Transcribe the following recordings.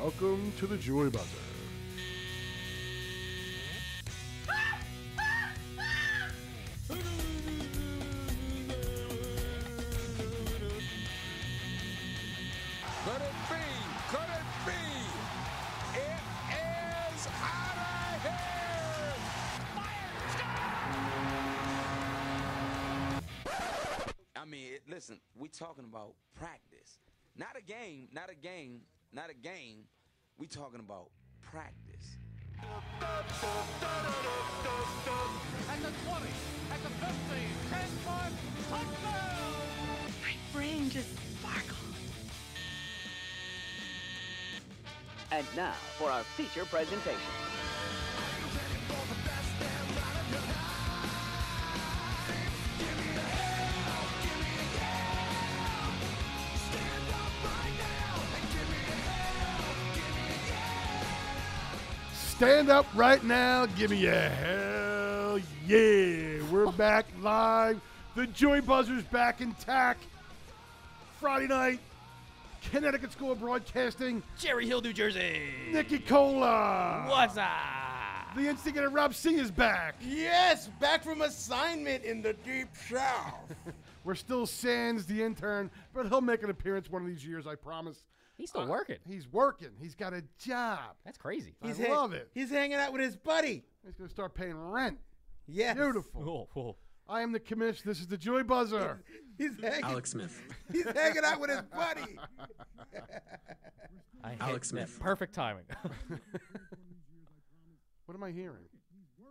Welcome to the Joy Buzzer. Could it be? Could it be? It is out of here! I mean, listen, we talking about practice. Not a game, not a game, not a game. We talking about practice. At the 20, at the 15, 10-5, touchdown! My brain just sparkled. And now for our feature presentation. Stand up right now. Give me a hell yeah. We're back live. The Joy Buzzer's back intact. Friday night. Connecticut School of Broadcasting. Cherry Hill, New Jersey. Nikki Cola. What's up? The instigator Rob C is back. Yes, back from assignment in the deep south. We're still Sans, the intern, but he'll make an appearance one of these years, I promise. He's still working. He's working. He's got a job. That's crazy. I love it. He's hanging out with his buddy. He's going to start paying rent. Yes. Beautiful. Cool. I am the commish. This is the Joy Buzzer. He's hanging. Alex Smith. He's hanging out with his buddy. Alex Smith. Perfect timing. What am I hearing?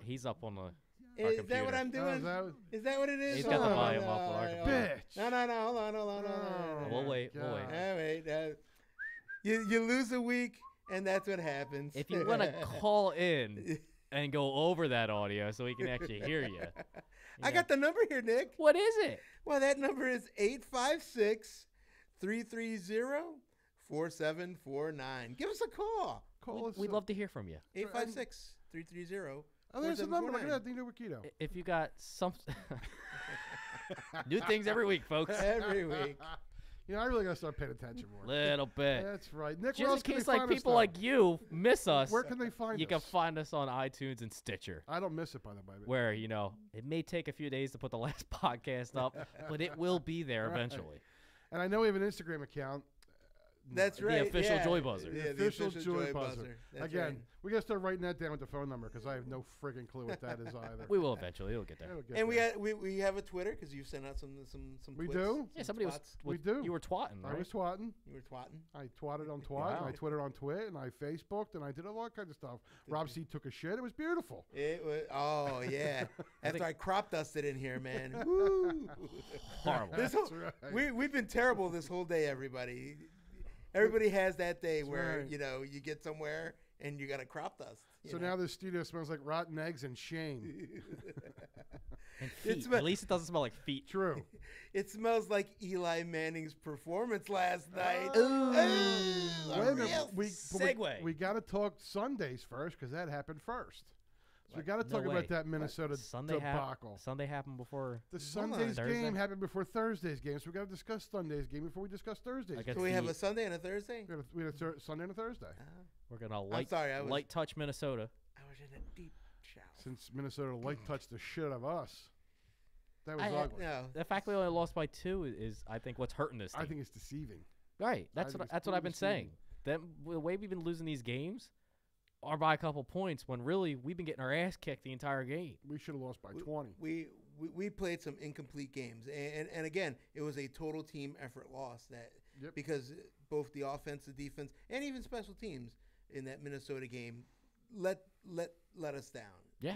He's up on the. Is that what I'm doing? Is that what it is? He's got the Hold on, volume up on our hold on. computer. Bitch. No. Hold on. We'll wait. God. We'll wait. All right. You lose a week, and that's what happens. If you want to call in and go over that audio so we can actually hear you. I got the number here, Nick. What is it? Well, that number is 856-330-4749. Give us a call. Call us. We'd love to hear from you. 856-330-4749. Oh, there's a number. Look at that. Dino Ricchito. If you got some. New things every week, folks. Every week. You know, I really got to start paying attention more. Little bit. That's right. Nick, where Just else in can case they like find us, people though? like you miss us. Where can they find You us? can find us on iTunes and Stitcher. I don't miss it, by the way. Where, it may take a few days to put the last podcast up, but it will be there eventually. And I know we have an Instagram account. That's right. official yeah. Joy Buzzer. Yeah, The official Joy Buzzer. Buzzer. That's Again, right. we got to start writing that down with the phone number because I have no friggin' clue what that is either. We will eventually. It'll get there. It'll get And there. we have a Twitter because you sent out some We twits, do? Yeah, some somebody was. spots. We do. You were twatting, right? I was twatting. You were twatting. I twatted on Twat, Wow. and I twittered on Twit, and I Facebooked, and I did all kinds of stuff. Rob C took a shit. It was beautiful. It was. Oh yeah. After I crop dusted in here, man. Woo. Horrible. This whole, right. we've been terrible this whole day, everybody. Everybody has that day where right. you get somewhere and you got to crop dust. So now this studio smells like rotten eggs and shame. And feet. smells- At least it doesn't smell like feet. True. It smells like Eli Manning's performance last night. Wait a minute. segue. We got to talk Sundays first because that happened first. So we got to talk No about way. that Minnesota debacle. Sunday happened before. The Hold on. Sunday's Thursday? game happened before Thursday's game, so we got to discuss Sunday's game before we discuss Thursday's I game. guess So we have the- a Sunday and a Thursday? We had a Sunday and a Thursday. We're gonna light sorry, I was- light touch Minnesota. I was in a deep shower. Since Minnesota light touched the shit out of us. That was I- ugly. No. The fact we only lost by 2 is I think what's hurting this team. I think it's deceiving. Right. That's think what it's that's what I've been totally saying. That the way we've been losing these games are by a couple points when really we've been getting our ass kicked the entire game. We should have lost by 20. We played some incomplete games, and again, it was a total team effort loss because both the offense, the defense, and even special teams in that Minnesota game let us down. Yeah.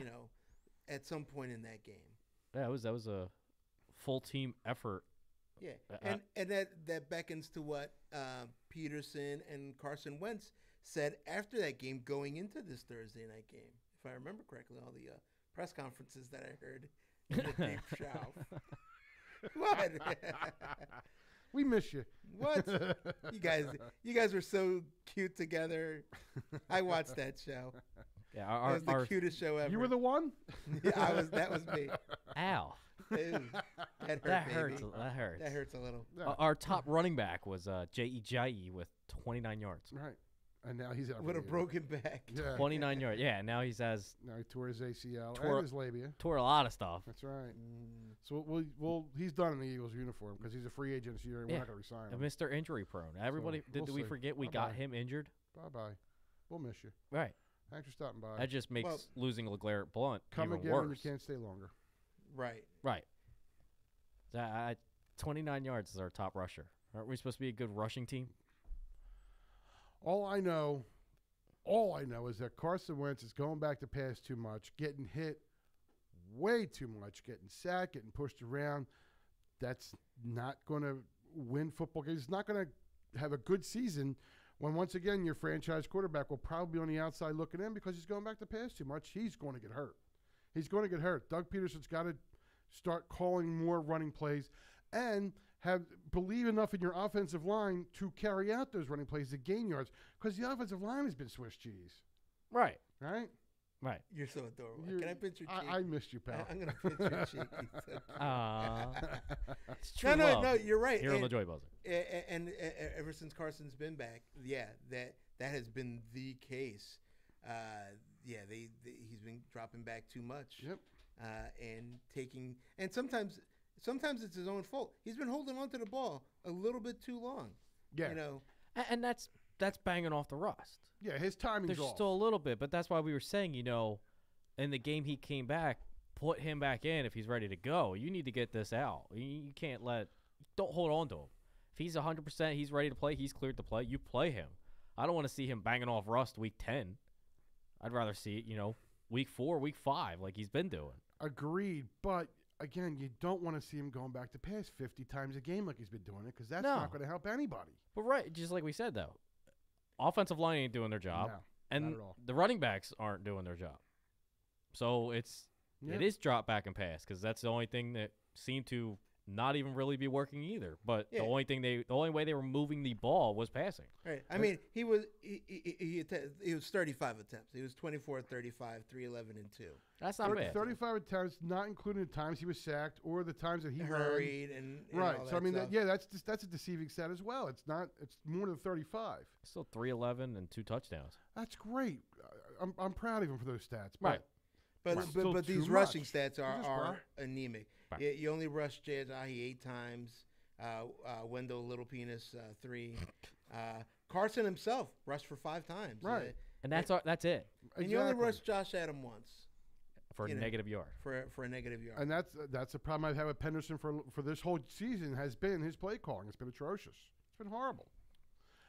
At some point in that game. Yeah, that was a full team effort. Yeah, and that beckons to what Peterson and Carson Wentz said after that game going into this Thursday night game. If I remember correctly, all the press conferences that I heard in the deep south. What? We miss you. What? You guys were so cute together. I watched that show. Yeah, It was the cutest show ever. You were the one? Yeah, that was me. Ow. Ew. That hurt, That baby. hurts. That hurts. That hurts a little. Yeah. Our top running back was J.E. Jai with 29 yards. Right. And now he's out with for a the year. broken back. Yeah. 29 yards. Yeah, now he has Now he tore his ACL Tore- and his labia. tore a lot of stuff. That's right. So he's done in the Eagles uniform because he's a free agent this year, and we're Yeah. not going to resign And him. Mr. Injury prone. Everybody, we'll did we see. forget we Bye-bye. got him injured? Bye-bye. We'll miss you. Right. Thanks for stopping by. That just makes Well- losing LeGarrette Blunt Come even again when you worse. can't stay longer. Right. Right. 29 yards is our top rusher. Aren't we supposed to be a good rushing team? All I know is that Carson Wentz is going back to pass too much, getting hit way too much, getting sacked, getting pushed around. That's not going to win football games. He's not going to have a good season when, once again, your franchise quarterback will probably be on the outside looking in because he's going back to pass too much. He's going to get hurt. He's going to get hurt. Doug Peterson's got to start calling more running plays and believe enough in your offensive line to carry out those running plays to gain yards because the offensive line has been Swiss cheese, Right. right? Right. You're so adorable. You- Can I pinch your cheek? I missed you, pal. I'm gonna pinch your cheek. It's okay. It's true No, love no, you're right. here on the And- Joy Buzzer. And ever since Carson's been back, yeah, that has been the case. He's been dropping back too much. Yep. And sometimes it's his own fault. He's been holding on to the ball a little bit too long. Yeah. You know. And that's banging off the rust. Yeah, his timing's There's off. still a little bit, but that's why we were saying, in the game he came back, put him back in if he's ready to go. You need to get this out. You can't don't hold on to him. If he's 100%, he's ready to play, he's cleared to play, you play him. I don't want to see him banging off rust week 10. I'd rather see it, week 4, week 5, like he's been doing. Agreed, but again, you don't want to see him going back to pass 50 times a game like he's been doing it because that's No. not going to help anybody. But right, just like we said, though, offensive line ain't doing their job, No, and not at all. the running backs aren't doing their job. So it is drop back and pass because that's the only thing that seemed to not even really be working either. But Yeah. the only way they were moving the ball was passing. Right. I mean, he was 35 attempts. He was 24, 35, 311 and 2. That's not bad. 35 attempts, not including the times he was sacked or the times that he Hurried and Right. all So I mean, stuff. that's a deceiving stat as well. It's not. It's more than 35. Still 311 and 2 touchdowns. That's great. I'm proud of him for those stats. Right. But It's still but these too rushing much. stats They're just are rough. anemic. Right. You only rushed Jazahi 8 times. Wendell Little Penis 3. Carson himself rushed for 5 times. Right. And that's it And you only Exactly. rushed Josh Adam once for a You know. negative yard. for a negative yard. And that's a problem I've had with Penderson for this whole season has been his play calling. It's been atrocious. It's been horrible.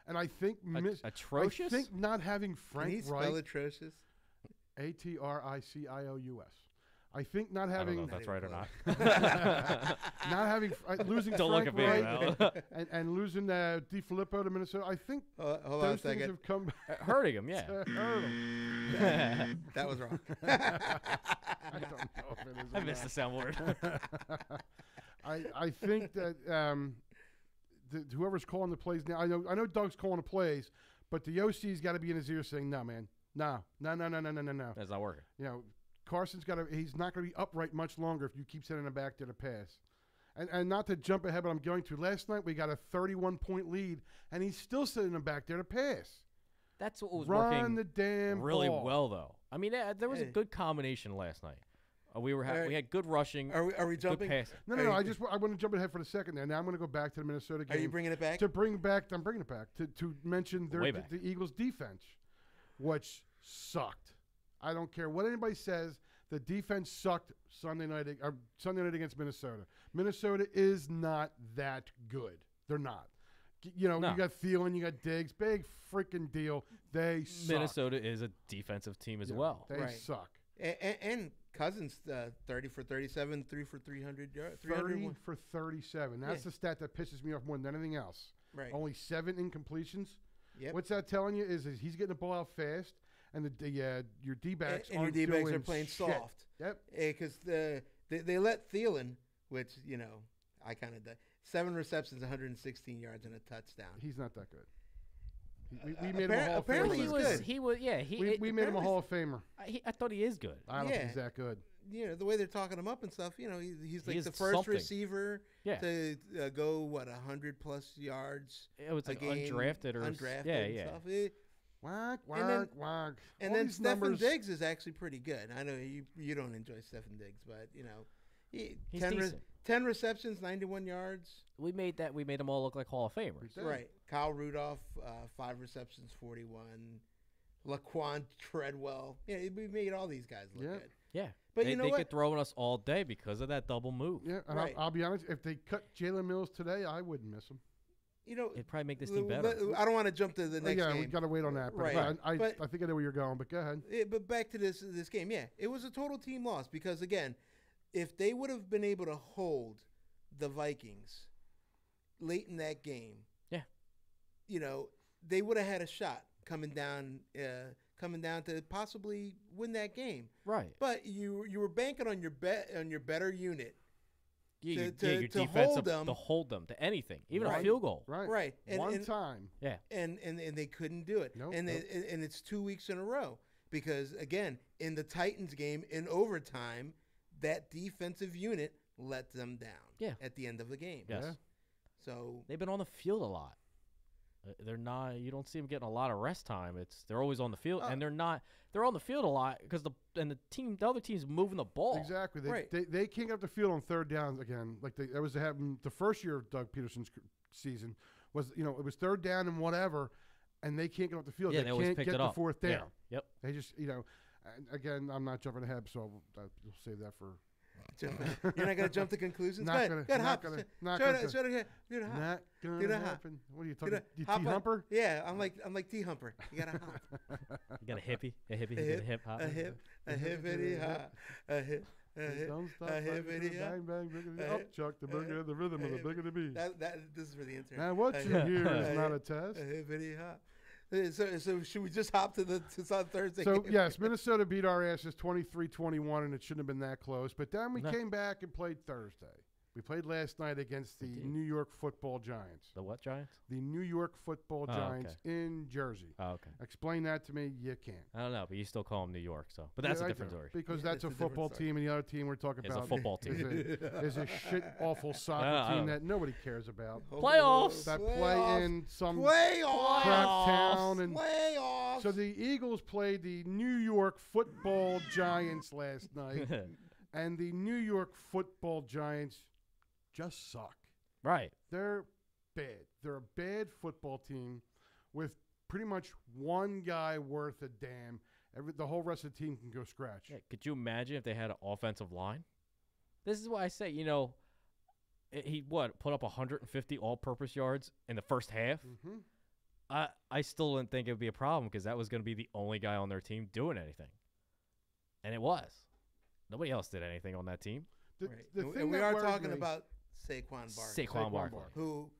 And I think Atrocious? I think not having Can he Frank spell Reich, atrocious? ATRICIOUS. I think not I don't know having if that's right or not. not having losing Don't look Frank at me. Reich and losing DiFilippo to Minnesota. I think Hold on a those things second. have come Hurting him, yeah. to hurt him. That was wrong. I don't know if it is I or missed the not. soundboard. I think that whoever's calling the plays now, I know Doug's calling the plays, but the OC's got to be in his ear saying, "No, man, no." That's not working. Carson's he's not going to be upright much longer if you keep sending him back to the pass. And not to jump ahead, but I'm going to. Last night we got a 31-point lead, and he's still sending him back there to pass. That's what was Run working the damn really ball. well, though. I mean, there was a Hey. good combination last night. We Alright. had good rushing, Are we good jumping? passing. No. I want to jump ahead for a second there. Now I'm going to go back to the Minnesota game. Are you bringing it back? I'm bringing it back to mention Way back. the Eagles' defense, which sucked. I don't care what anybody says. The defense sucked Sunday night against Minnesota. Minnesota is not that good. They're not. No. You got Thielen, you got Diggs. Big freaking deal. They suck. Minnesota is a defensive team as well. They Right. suck. And Cousins 30 for 37, 3 for 300 yards. 30 for 37. That's the stat that pisses me off more than anything else. Right. Only 7 incompletions. Yep. What's that telling you is he's getting the ball out fast, and your D-backs and your aren't D-backs are doing playing shit. soft. Yep. Because they let Thielen, which, I kind of 7 receptions, 116 yards, and a touchdown. He's not that good. We made him a Hall of apparently Famer. he's good. We made him a Hall of Famer. I thought he is good. I don't think Yeah. he's that good. The way they're talking him up and stuff, he's like is the first something. receiver Yeah. to go 100+ yards. It was a like game, undrafted or undrafted yeah, and yeah. stuff. Whack, And then- whack, whack. And All then these Stefan numbers- Diggs is actually pretty good. I know you don't enjoy Stefan Diggs, but He's 10, decent. 10 receptions, 91 yards. We made them all look like Hall of Famers. did. Right. Kyle Rudolph, 5 receptions, 41. Laquan Treadwell. Yeah, we made all these guys look Yeah. good. Yeah. But they, you know they what? could throw on us all day because of that double move. Yeah, and Right. I'll be honest. If they cut Jalen Mills today, I wouldn't miss him. It'd probably make this team better. I don't want to jump to the next yeah, game. we got to wait on that. But Right. I But- think I know where you're going. But go ahead. But back to this game, yeah, it was a total team loss because again, if they would have been able to hold the Vikings late in that game, Yeah. They would have had a shot coming down to possibly win that game. Right. But you were banking on your better unit, Yeah, to your hold defensive them. to hold them to anything, even a Right. field goal. Right. right? One time. Yeah. and they couldn't do it. Nope, and nope. and it's 2 weeks in a row because again, in the Titans game in overtime, that defensive unit let them down. Yeah. At the end of the game. Yes. Yeah. So They've been on the field a lot. They're not. You don't see them getting a lot of rest time. They're always on the field, and they're not. They're on the field a lot because the other team's moving the ball. Exactly. Right. They can't get up the field on third downs again. Like that was happening the first year of Doug Peterson's season. Was it was third down and whatever, and they can't get up the field. Yeah, they they always can't picked get it the up. fourth Yeah. down. Yep. They just and again, I'm not jumping ahead, so we'll save that for. you're not going to jump to conclusions. Not Go ahead. gonna- Go ahead. not Hop. gonna- Show not it- gonna- show it again. Do the hop. Not gonna Do the hop. happen. What are you Do talking? the You hop T on- Humper? Yeah, I'm like T Humper. You got to hop. You got a hippie, A hip hip, hop. a hip, a hippity hop, a hip, a hip, Don't stop. a hippity hop. Bang bang, biggity, a up, hip, Chuck the a booger, hip, the rhythm of a the hip. bigger bee. This is for the intern. Now what A you hip, hear is a not a hip, test. A hippity hop. So should we just hop to Thursday? So, game? yes, Minnesota beat our asses 23-21, and it shouldn't have been that close. But then we No. came back and played Thursday. We played last night against the did. New York Football Giants. The what Giants? The New York Football Oh, Giants in Jersey. Oh, okay. Explain that to me. You can't. I don't know, but you still call them New York, so. But that's Yeah, a I different do, story. Because Yeah, that's a it's a different football story. team, and the other team we're talking It's a about football team. is a shit, awful soccer I team don't- that nobody cares about. Playoffs! That Playoffs. play in some Playoffs. crap town. And Playoffs. so the Eagles played the New York Football Giants last night, and the New York Football Giants just suck. Right. They're bad. They're a bad football team with pretty much one guy worth a damn. The whole rest of the team can go scratch. Yeah, could you imagine if they had an offensive line? This is why I say, he put up 150 all-purpose yards in the first half. Mm-hmm. I still didn't think it would be a problem because that was going to be the only guy on their team doing anything, and it was. Nobody else did anything on that team. The, Right. the And thing we that are worried talking me- about Saquon Barkley, Saquon Barkley. who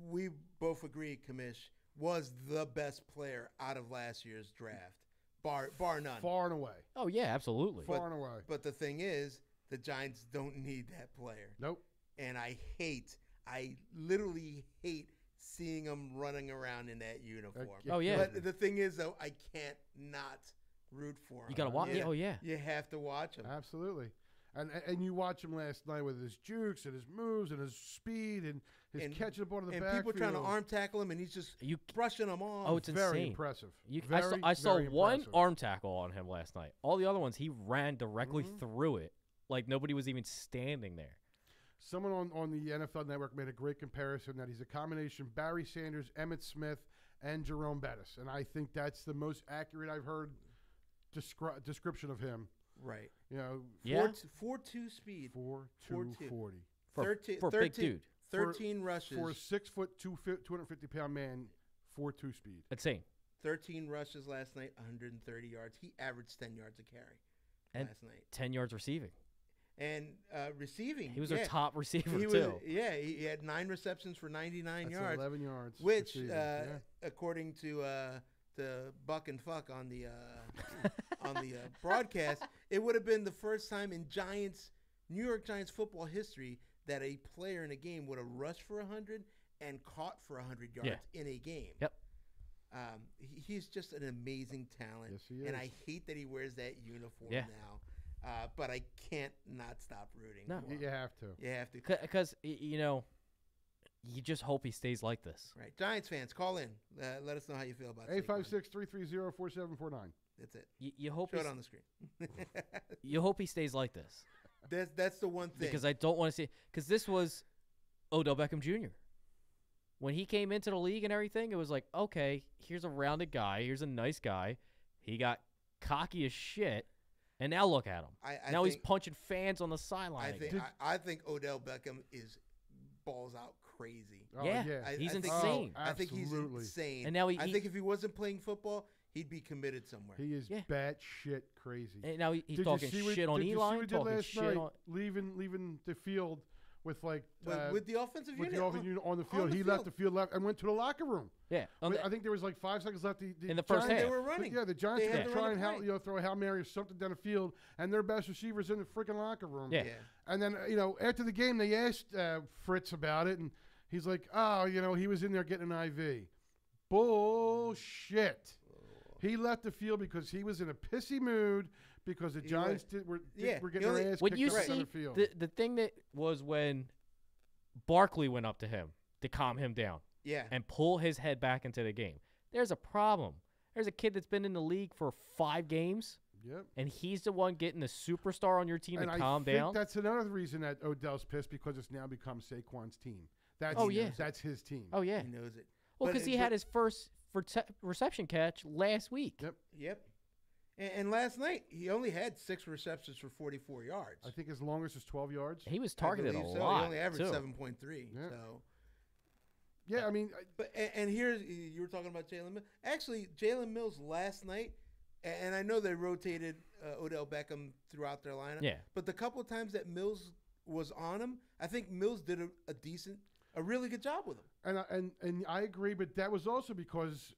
we both agree, Kamish, was the best player out of last year's draft, bar none. far and away. Oh yeah, absolutely. Far and away. But the thing is, the Giants don't need that player. Nope. And I literally hate seeing him running around in that uniform. Oh, yeah. But the thing is, though, I can't not root for him. You gotta watch. Oh yeah. You have to watch him. Absolutely. And you watch him last night with his jukes and his moves and his speed and his And- catching the ball to the And backfield. people trying to arm tackle him, and he's just You. brushing them off. Oh, it's very insane. impressive. I saw Very one impressive. arm tackle on him last night. All the other ones, he ran directly Mm-hmm. through it, like nobody was even standing there. Someone on the NFL Network made a great comparison that he's a combination Barry Sanders, Emmitt Smith, and Jerome Bettis. And I think that's the most accurate I've heard description of him. Right. Yeah. 4.2 speed. 4.240. 13, For a big dude. 13 rushes. For a 6 foot, 250 pound man, 4.2 speed. Insane. 13 rushes last night, 130 yards. He averaged 10 yards a carry And last night. 10 yards receiving. And receiving. He was yeah, their top receiver he was, too. Yeah, he had 9 receptions for 99 That's yards. 11 yards. Which, receiving. Yeah. according to Buck and Fuck on the broadcast, it would have been the first time in New York Giants football history that a player in a game would have rushed for 100 and caught for 100 yards in a game. Yep. He's just an amazing talent. Yes, he And is. I hate that he wears that uniform Yeah. now. But I can't not stop rooting No. for him. You have to. You have to. Because, you just hope he stays like this. Right. Giants fans, call in. Let us know how you feel about Saquon. 856-330-4749. That's it. You hope Show he's- it on the screen. you hope he stays like this. That's the one thing. Because I don't want to see – because this was Odell Beckham Jr. When he came into the league and everything, it was like, okay, here's a rounded guy. Here's a nice guy. He got cocky as shit, and now look at him. I He's think- punching fans on the sideline. again. I think Odell Beckham is balls out crazy. Oh, Yeah. yeah. He's think- insane. Oh, I think he's absolutely. insane. And now I think if he wasn't playing football, he'd be committed somewhere. He is Yeah. batshit crazy. And now he's Did talking you see what, shit on did you see Eli, what he did talking last shit night, on – leaving the field with like with the offensive with unit, the offensive unit on the field. the He left the field left and went to the locker room. yeah. I think there was like 5 seconds left. In the first Giants- half. They were running. Yeah, the Giants They were had to try run and the play. throw a Hail Mary or something down the field, and their best receivers in the freaking locker room. Yeah. Yeah. And then, after the game, they asked Fritz about it, and he's like, oh, he was in there getting an IV. Bullshit. He left the field because he was in a pissy mood because the Giants were getting their ass When kicked you out on see the field. the thing that was when Barkley went up to him to calm him down Yeah. and pull his head back into the game, there's a problem. There's a kid that's been in the league for 5 games, Yep. and he's the one getting the superstar on your team And to I calm think down. that's another reason that Odell's pissed because it's now become Saquon's team. That's, Oh, yeah. That's his team. Oh yeah, He knows it. well But- because he had his first reception catch last week. Yep. Yep. And last night he only had 6 receptions for 44 yards. I think his longest is 12 yards. He was I targeted a believe so. lot He only averaged too. 7.3. Yeah. So, Yeah, I mean, but and here's you were talking about Jalen Mills. Actually, Jalen Mills last night, and I know they rotated Odell Beckham throughout their lineup. Yeah. But the couple of times that Mills was on him, I think Mills did a really good job with him. and I agree, but that was also because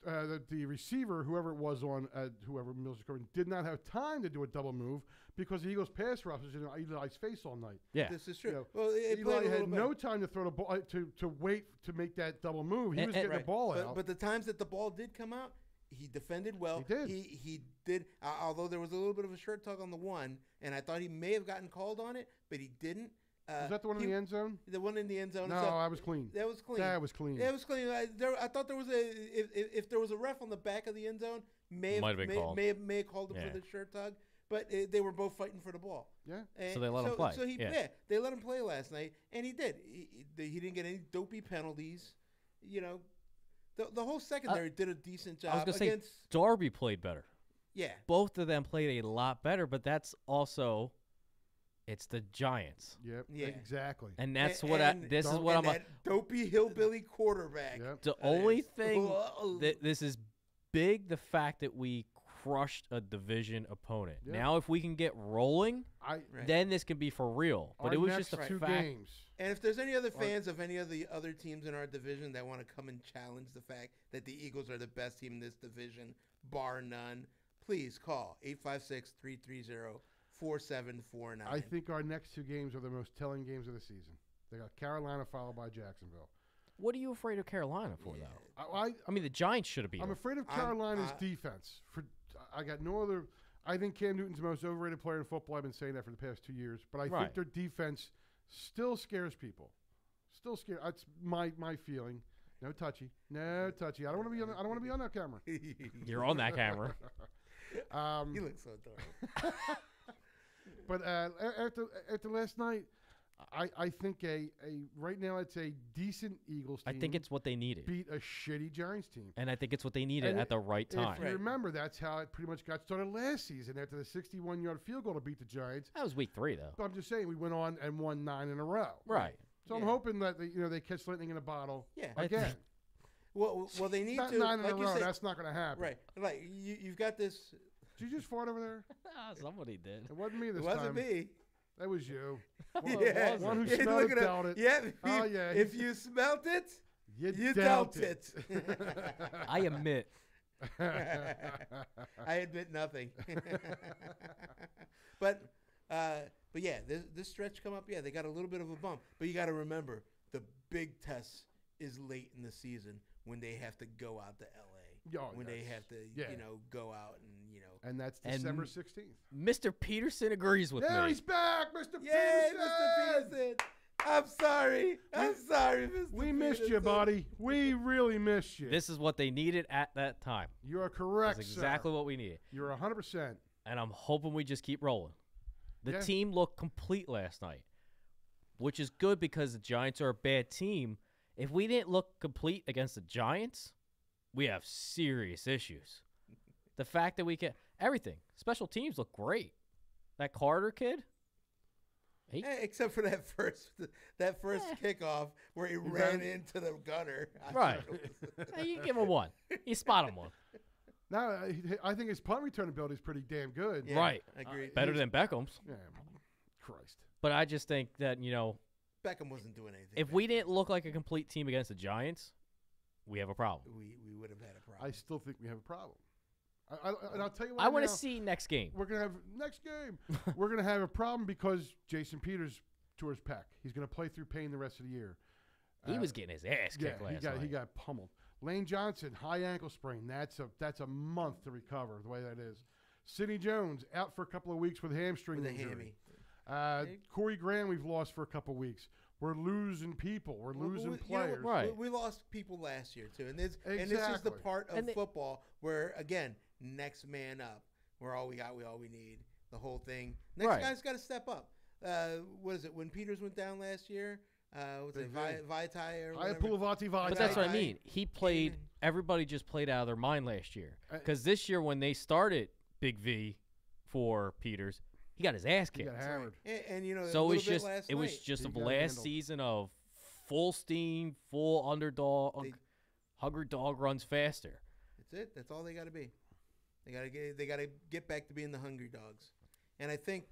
the receiver, whoever it was on, whoever Mills was covering, did not have time to do a double move because the Eagles pass rush was in Eli's face all night. Yeah, This is true. You know, Well, it played Eli a little had bit. no time to throw the ball to wait to make that double move. He was getting the ball out. But the times that the ball did come out, he defended well. He did. He did. Although there was a little bit of a shirt tug on the one, and I thought he may have gotten called on it, but he didn't. Was that the one in the end zone? The one in the end zone. No, So I was clean. that was clean. That was clean. It was clean. I thought there was if there was a ref on the back of the end zone, may Might have been called. May have called him Yeah. for the shirt tug. But they were both fighting for the ball. Yeah. And So they let him play. So Yeah. they let him play last night, and he did. He didn't get any dopey penalties. The whole secondary did a decent job I was gonna say against. Darby played better. Yeah, Both of them played a lot better, but that's also it's the Giants, Yep. Yeah. Exactly. and that's And- what and this is don't- what and I'm. that dopey hillbilly quarterback. Yep. The only is- thing Whoa. that this is big, the fact that we crushed a division opponent. Yeah. Now, if we can get rolling, I Right. then this can be for real. But our it was next just a two fact. games. And if there's any other fans of any of the other teams in our division that want to come and challenge the fact that the Eagles are the best team in this division, bar none, please call 856-330-4749. I think our next two games are the most telling games of the season. They got Carolina followed by Jacksonville. What are you afraid of Carolina for, though? I I mean, the Giants should have beat I'm them. afraid of I'm- Carolina's I- defense. I got no other. I think Cam Newton's the most overrated player in football. I've been saying that for the past 2 years. But I Right. think their defense still scares people. Still scare. That's my feeling. No touchy. No touchy. I don't want to be on. I don't want to be on that camera. You're on that camera. You look so adorable. But after last night, I think right now it's a decent Eagles I team. think it's what they needed, beat a shitty Giants team. and I think it's what they needed And at the right time. If you remember, that's how it pretty much got started last season after the 61-yard field goal to beat the Giants. That was week 3, though. But I'm just saying we went on and won 9 in a row. Right. So I'm hoping that they catch lightning in a bottle Yeah. again. Well, they need Not to. 9 in like a you row. said, That's not going to happen. right. Like you've got this. Did you just fart over there? Somebody did. It wasn't me this It wasn't time. me. That was you. Yeah. One who Yeah, smelled look it at dealt it. Yeah. Oh, yeah. If you smelt it, You you dealt dealt it. I admit. I admit nothing. but yeah, this stretch come up. Yeah, they got a little bit of a bump. But you got to remember, the big test is late in the season when they have to go out to L.A. Oh, when they yes. have to, Yeah. go out and And that's And- December 16th. Mr. Peterson agrees with There me. he's back, Mr. Yay, Peterson! Mr. Peterson! I'm sorry. I'm sorry, Mr. We missed you, Peterson. buddy. We really missed you. This is what they needed at that time. You are correct, That's exactly sir. what we needed. You're 100%. And I'm hoping we just keep rolling. The Yeah. team looked complete last night, which is good because the Giants are a bad team. If we didn't look complete against the Giants, we have serious issues. The fact that we can everything. Special teams look great. That Carter kid, Except for that first kickoff where he ran into the gutter. right? Hey, you give him one. You spot him one. Now, I think his punt return ability is pretty damn good. Yeah, Right. I agree. Better than Beckham's. Yeah, Christ. But I just think that, Beckham wasn't doing anything. if we didn't look like a complete team against the Giants, we have a problem. we would have had a problem. I still think we have a problem. And I'll tell you what. I want to now, see next game. We're gonna have next game. We're gonna have a problem because Jason Peters tore his pec. He's gonna play through pain the rest of the year. He was getting his ass Yeah, kicked last night. he got pummeled. Lane Johnson, high ankle sprain. That's a month to recover. The way that is. Sidney Jones out for a couple of weeks with hamstring with a injury. hammy. Corey Graham, we've lost for a couple of weeks. We're losing people. We're losing players. Right. We lost people last year too, and this is the Exactly. part of And they- football where again, next man up. We're all we got. We all we need. The whole thing. Next Right. guy's got to step up. What is it? When Peters went down last year, was it Big Vitae or I whatever? Pulavati Vitae. But that's what I Right. mean. He played. in. Everybody just played out of their mind last year. Because this year, when they started Big V for Peters, he got his ass He kicked. got hammered. And So a it little was bit just last it was night. just He a got last handled. season of full steam, full underdog, They- hungry dog runs faster. That's it. That's all they got to be. They got to get back to being the hungry dogs. And I think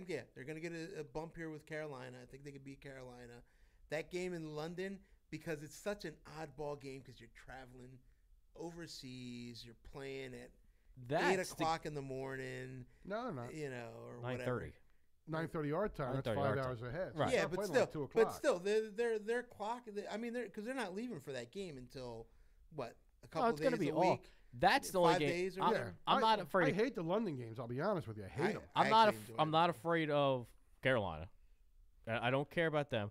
yeah, they're gonna get a bump here with Carolina. I think they could beat Carolina. That game in London, because it's such an oddball game because you're traveling overseas, you're playing at That's 8 o'clock in the morning, No, they're not. or 9:30. 9:30 our time. That's 9:30 5 our time. hours ahead. So Right. it's Yeah, not but playing still, like 2 o'clock. their clock. I mean, because they're not leaving for that game until what, a couple Oh, it's days gonna be a all. week. That's the only 5 game. days or I'm, whatever. I'm not afraid. I of, hate the London games. I'll be honest with you. I hate them. I'm I not. actually enjoy I'm it. not afraid of Carolina. I don't care about them.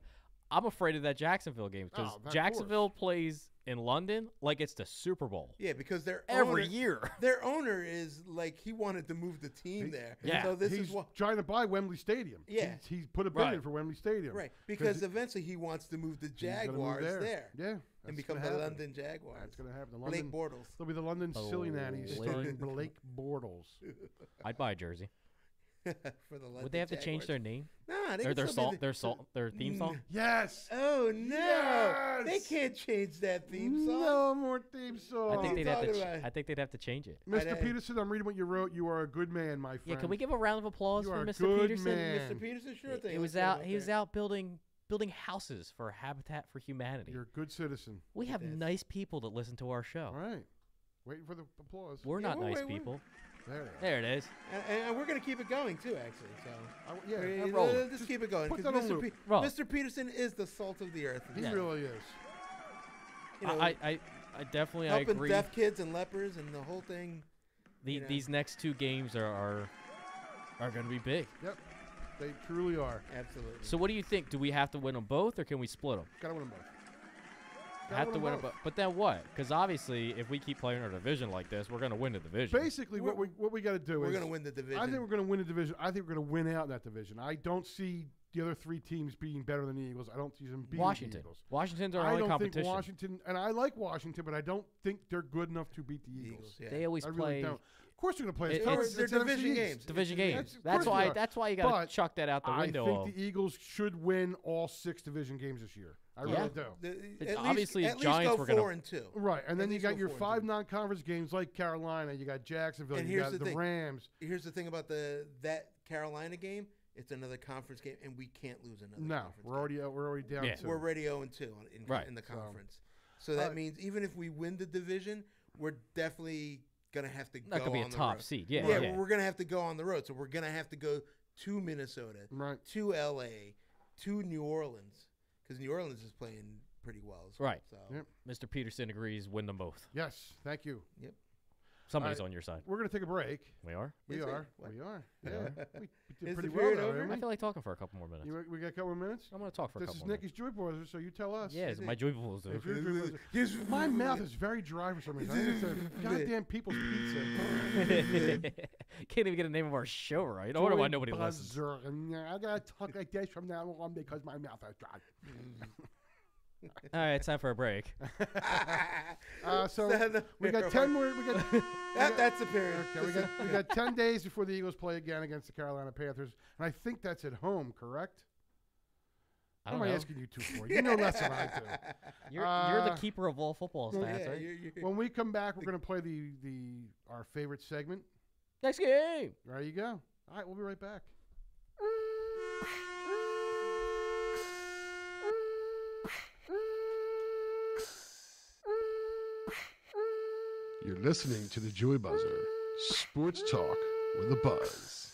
I'm afraid of that Jacksonville game because Oh, of course. Jacksonville plays in London like it's the Super Bowl Yeah, because their every owner, year. Their owner is like he wanted to move the team there. Yeah. So this he's is what trying to buy Wembley Stadium. Yeah. He's put a bid in Right. for Wembley Stadium. right because 'Cause eventually he wants to move the he's gonna move Jaguars there. Yeah. And that's become gonna the happen. London Jaguars. That's going to happen. The Blake London, Bortles. They'll be the London Silly Nannies starring Blake. Blake Bortles. I'd buy a jersey. For the London Would they have to change Jaguars. their name? Nah, they Or can their still song? be the- Their theme song? Yes. Oh no! They Yes! can't change that theme song. No more theme song. I think you they'd have to. talking about? I think they'd have to change it. Mr. I- Peterson, I'm reading what you wrote. You are a good man, my friend. Yeah, can we give a round of applause You for are a Mr. good Peterson? man. Mr. Peterson, sure thing. He was Let's get out. him He was there. out building houses for Habitat for Humanity. You're a good citizen. We have Yes. nice people that listen to our show. All right. Waiting for the applause. We're Yeah, not we're- nice we're- people. There it is. There it is. And we're gonna keep it going too, actually. So Yeah, roll. Just keep it going put because that on loop. Roll. Mr. Peterson is the salt of the earth. he Yeah. really is. You know, I definitely I helping agree. deaf kids and lepers and the whole thing. you know. These next two games are going to be big. Yep. They truly are. Absolutely. So what do you think? Do we have to win them both, or can we split them? Gotta win them both. Have to win them both. But then what? Because obviously, if we keep playing our division like this, we're going to win the division. Basically, what we got to do we're is gonna win the division. I think we're going to win the division. I think we're going to win out in that division. I don't see the other three teams being better than the Eagles. I don't see them beating Washington. the Eagles. Washington's our I only don't competition. think Washington, and I like Washington, but I don't think they're good enough to beat the Eagles. Eagles. Yeah. They always I really play don't. Of course, they're going to play. It- It's they're NFC division East. games. division It's- games. of That's course they why. are. That's why you got But to chuck that out the I window. think of, the Eagles should win all 6 division games this year. I Yeah. really do. It's obviously at Giants least were go gonna- 4-2. Right, and At then you least got go your 4-2. 5 non-conference games like Carolina. You got Jacksonville. And you here's got the thing. Rams. Here's the thing about that Carolina game. It's another conference game, and we can't lose another. No, conference we're already down. Yeah. 2. We're already 0-2 in Right. the So, conference. So that uh, means even if we win the division, we're definitely gonna have to not go going to be a on the top road. seed. Yeah, Yeah, yeah. we're gonna have to go on the road. So we're gonna have to go to Minnesota, Right. to LA, to New Orleans, because New Orleans is playing pretty well. As well. Right. So Yep. Mr. Peterson agrees. Win them both. Yes, thank you. Yep. Somebody's right. on your side. We're going to take a break. We are? We Is it? are. What? We are. We Yeah. are? We Is did pretty the well, period though, over? didn't I we? feel like talking for a couple more minutes. We got a couple more minutes? I'm going to talk for a This couple is more Nicky's Joy Brothers, so you tell us. minutes. Yeah, it's my joy balls. If you're Joy Brothers. My mouth is very dry for some reason. I think it's a goddamn people's pizza. Can't even get a name of our show right. No wonder why nobody listens. Buzzer. And I got to talk like this from now on because my mouth is dry. All right, it's time for a break. So we got 10 more. We got That's the period. Okay, we got 10 days before the Eagles play again against the Carolina Panthers, and I think that's at home, correct? I What don't am I know. asking you two for? You know less than I do. You're the keeper of all football stats, right? When we come back, we're going to play our favorite segment. Next game. There you go. All right, we'll be right back. You're listening to the Joy Buzzer, sports talk with a buzz.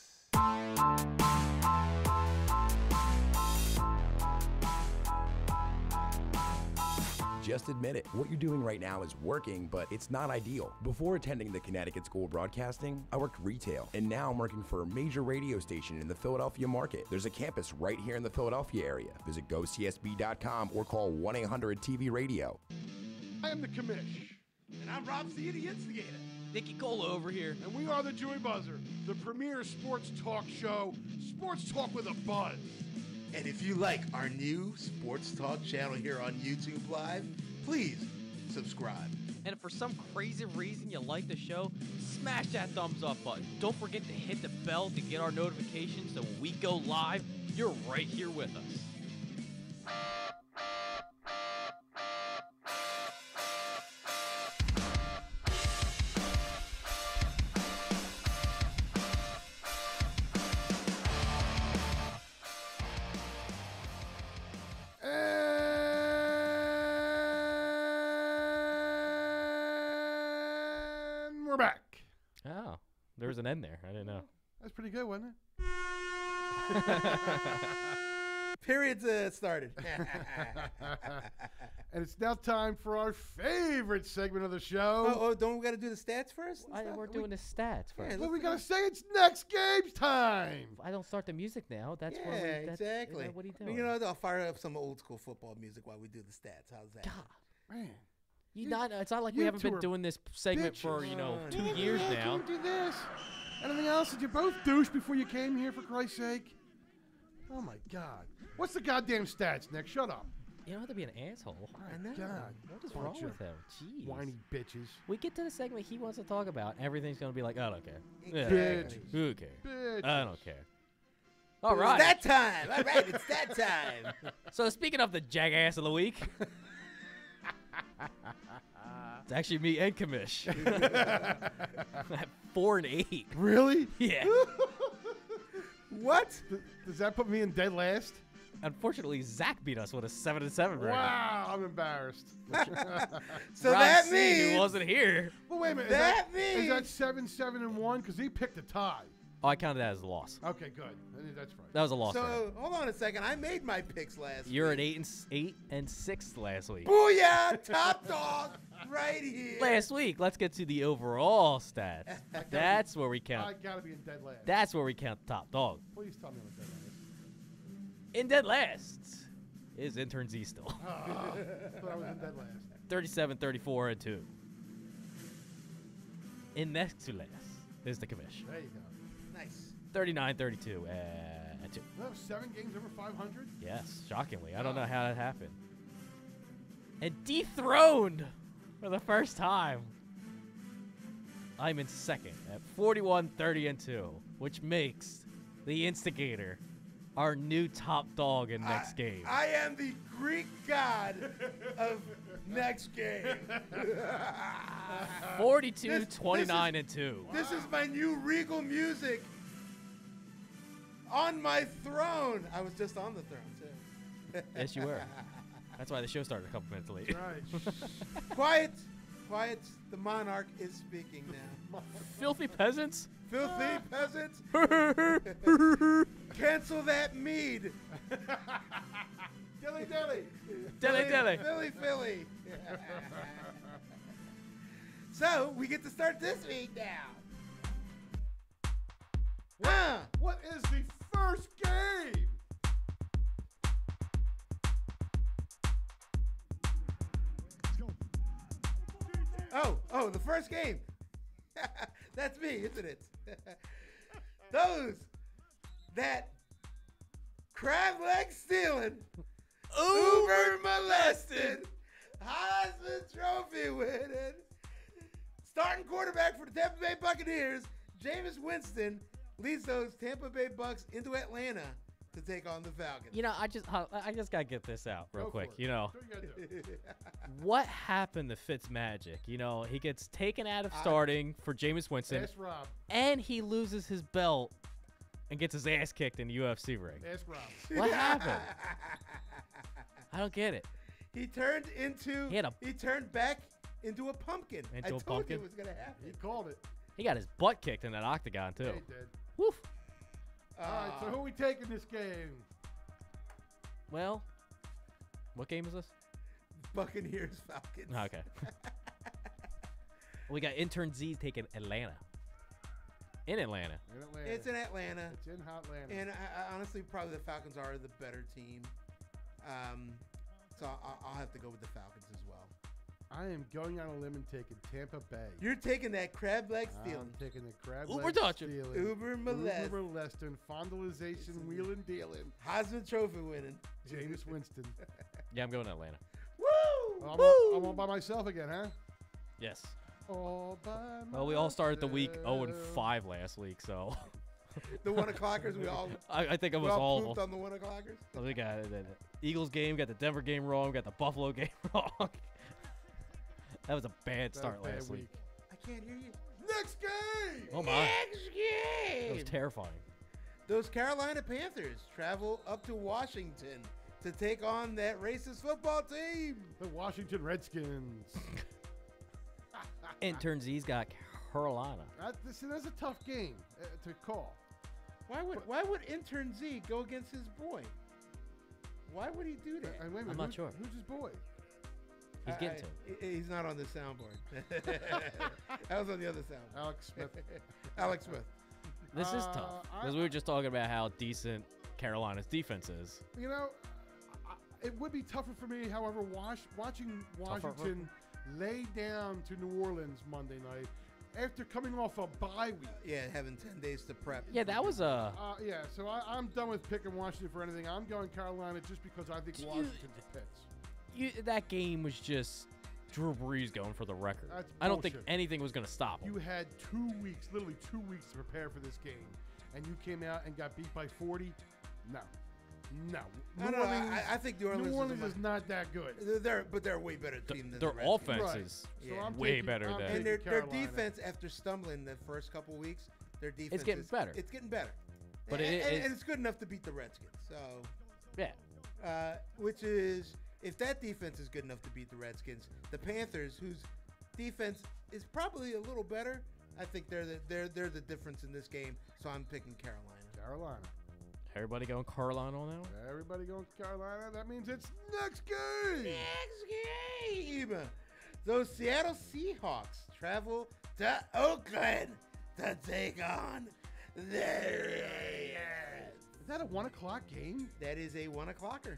Just admit it. What you're doing right now is working, but it's not ideal. Before attending the Connecticut School of Broadcasting, I worked retail, and now I'm working for a major radio station in the Philadelphia market. There's a campus right here in the Philadelphia area. Visit gocsb.com or call 1-800-TV-RADIO. I am the commish. And I'm Rob C, the instigator. Nicky Cola over here. And we are the Joy Buzzer, the premier sports talk show, sports talk with a buzz. And if you like our new sports talk channel here on YouTube Live, please subscribe. And if for some crazy reason you like the show, smash that thumbs up button. Don't forget to hit the bell to get our notifications so when we go live, you're right here with us. And we're back. Oh, there was an end there. I didn't know. That's pretty good, wasn't it? Period's started. And it's now time for our favorite segment of the show. Oh, don't we got to do the stats first? and stuff? We're doing the stats first. Yeah, What we gotta say? It's next game's time. I don't start the music now. That's Yeah, where we. That's, exactly. What are you doing? You know, I'll fire up some old school football music while we do the stats. How's that? God, Man, It's not like you we haven't two been are doing this segment for bitches. 2 years now. Can you do this? Anything else? Did you both douche before you came here, for Christ's sake? Oh my God! What's the goddamn stats, Nick? Shut up. You don't have to be an asshole. My know. God, What is bunch wrong of with him? Jeez. whiny bitches. We get to the segment he wants to talk about. Everything's gonna be like, I don't care. Yeah. Bitch. Who cares? Bitch. I don't care. All right. Stat time. All right, it's stat time. So speaking of the jackass of the week, it's actually me and Kamish. At 4 and 8. Really? Yeah. What? Does that put me in dead last? Unfortunately, Zach beat us with a 7 and 7 record. Wow, I'm embarrassed. So Rob that C, means who wasn't here. Well, wait a minute. That is that means- 7-7-1? Because he picked a tie. Oh, I counted that as a loss. Okay, good. I think that's right. That was a loss. for him. So hold on a second. I made my picks last You're at week. 8 and 6 last week. Booyah! Top dog right here. Last week, let's get to the overall stats. That's where we I count. gotta be in dead last. That's where we count the top dog. Please tell me I'm in dead last. In dead last is intern Z still. I thought I was in dead last. 37, 34, and 2. In next to last is the commish. There you go. Nice. 39, 32, and 2. Well, 7 games over 500. Yes, shockingly. I don't know how that happened. And dethroned for the first time. I'm in second at 41, 30, and 2, which makes the instigator our new top dog in next game. I am the Greek god of next game. 42, This- 29, and 2. This is my new regal music on my throne. I was just on the throne, too. Yes, you were. That's why the show started a couple minutes late. Right. Quiet. Quiet. The monarch is speaking now. Filthy peasants. Filthy peasants. Cancel that mead. Dilly dilly. Dilly dilly. Philly Philly. So we get to start this week now. What is the first game? Oh, the first game. That's me, isn't it? Those that crab leg stealing, Uber molested, Heisman Trophy winning, starting quarterback for the Tampa Bay Buccaneers, Jameis Winston, leads those Tampa Bay Bucks into Atlanta to take on the Falcons. You know, I just gotta get this out real Go quick. for it. You know, Do what you gotta do. what happened to Fitzmagic? You know, he gets taken out of starting for Jameis Winston, Ask Rob. and he loses his belt and gets his ass kicked in the UFC ring. Ask Rob. What happened? I don't get it. He turned back into a pumpkin. Into I a told pumpkin? you it was gonna happen. He called it. He got his butt kicked in that octagon too. Yeah, he did. Woof. All right, so who we taking this game? Well, what game is this? Buccaneers Falcons. Okay. We got intern Z taking Atlanta. In Atlanta. In Atlanta. It's in Atlanta. It's in Hot Atlanta. And I honestly, probably the Falcons are the better team. So I'll have to go with the Falcons as well. I am going on a limb and taking Tampa Bay. You're taking that crab leg stealing. I'm taking the crab Uber leg touching. stealing. Uber molest. Uber molesting. Fondalization. Wheeling dealing. Heisman Trophy winning. Jameis Winston. Yeah, I'm going to Atlanta. Woo! I'm all by myself again, huh? Yes. All by myself. Well, we all started the week 0-5 last week, so The 1 o'clockers, we all I think it we was all all of pooped them. on the 1 o'clockers. So we got the Eagles game, got the Denver game wrong, got the Buffalo game wrong. That was a bad start Bad last week. I can't hear you. Next game. Oh my! Next That was game. terrifying. Those Carolina Panthers travel up to Washington to take on that racist football team. The Washington Redskins. Intern Z's got Carolina. That's a tough game to call. Why would Intern Z go against his boy? Why would he do that? Wait a minute, I'm not sure. Who's his boy? He's getting to it. He's not on the soundboard. That was on the other soundboard. Alex Smith. Alex Smith. This is tough because we were just talking about how decent Carolina's defense is. You know, it would be tougher for me. However, watching Washington lay down to New Orleans Monday night after coming off a bye week. Yeah, having 10 days to prep. Yeah, that was a. Yeah, so I'm done with picking Washington for anything. I'm going Carolina just because I think Washington's the Pits. That game was just Drew Brees going for the record. That's I don't think bullshit. anything was going to stop him. You had 2 weeks, literally 2 weeks to prepare for this game, and you came out and got beat by 40? No. I think New Orleans is not that good. They're a way better team than Their the Redskins. offense Right. is So I'm way taking- better I'm than. And taking their Carolina. defense, after stumbling the first couple weeks, their defense getting better. It's getting better. But and, it is- and it's good enough to beat the Redskins. So, Yeah. which is, if that defense is good enough to beat the Redskins, the Panthers, whose defense is probably a little better, I think they're the difference in this game. So I'm picking Carolina. Carolina. Everybody going Carolina on that one? Everybody going Carolina. That means it's next game. Next game. Those Seattle Seahawks travel to Oakland to take on the Raiders. Is that a 1 o'clock game? That is a 1 o'clocker.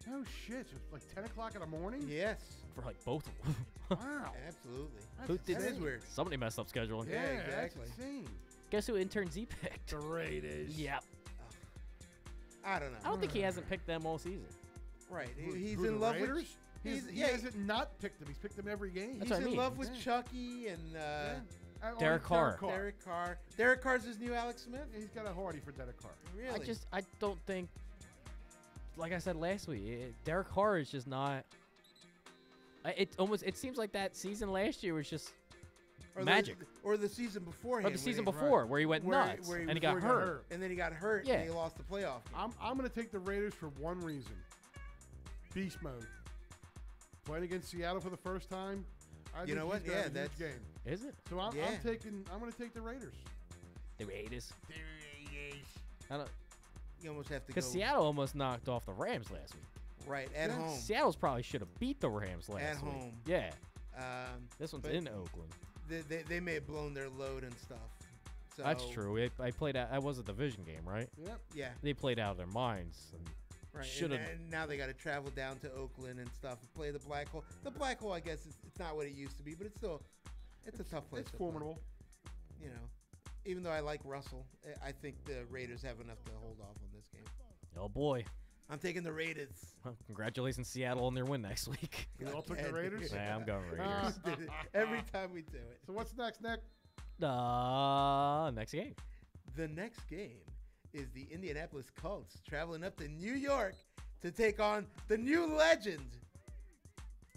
No shit. So it's like 10 o'clock in the morning? Yes, For like both of them. Wow. absolutely. Who That's did That is insane. weird. Somebody messed up scheduling. Yeah, exactly. That's insane. Guess who intern Z picked? The Raiders. Yep. I don't know. I don't think he hasn't picked them all season. Right. Who- He's who, in the love Raiders? with. He hasn't not picked them. He's picked them every game. He's what I in mean. love with Yeah. Chucky and Derek Carr. Derek Carr. Derek Carr's his new Alex Smith. He's got a hardy for Derek Carr. Really? I don't think, like I said last week, Derek Carr is just not. It seems like that season last year was just Or magic. or the season before. Or the season before where he went nuts and he got hurt. And then he got hurt Yeah. and he lost the playoff game. I'm going to take the Raiders for one reason. Beast mode. Playing against Seattle for the first time. I You think know what? he's gonna Yeah, have a huge that's- game. Is it? So I'm Yeah. going to take the Raiders. The Raiders. I don't, You almost have to go because Seattle almost knocked off the Rams last week. right at Yeah. home. Seattle's probably should have beat the Rams last At week. home. Yeah. Um, This one's but in Oakland. they may have blown their load and stuff. So, That's true. I played out. That was a division game, right? Yep. Yeah. They played out of their minds. And Right. Should've- And now they got to travel down to Oakland and stuff and play the Black Hole. The Black Hole, I guess, it's not what it used to be, but it's still it's a tough place. It's to play. formidable. You know, even though I like Russell, I think the Raiders have enough to hold off on this game. oh boy, I'm taking the Raiders. well, congratulations Seattle on their win next week. You all took the Raiders? Yeah, I'm going Raiders. Every time we do it. So what's next, Nick? Next game. The next game is the Indianapolis Colts traveling up to New York to take on the new legend.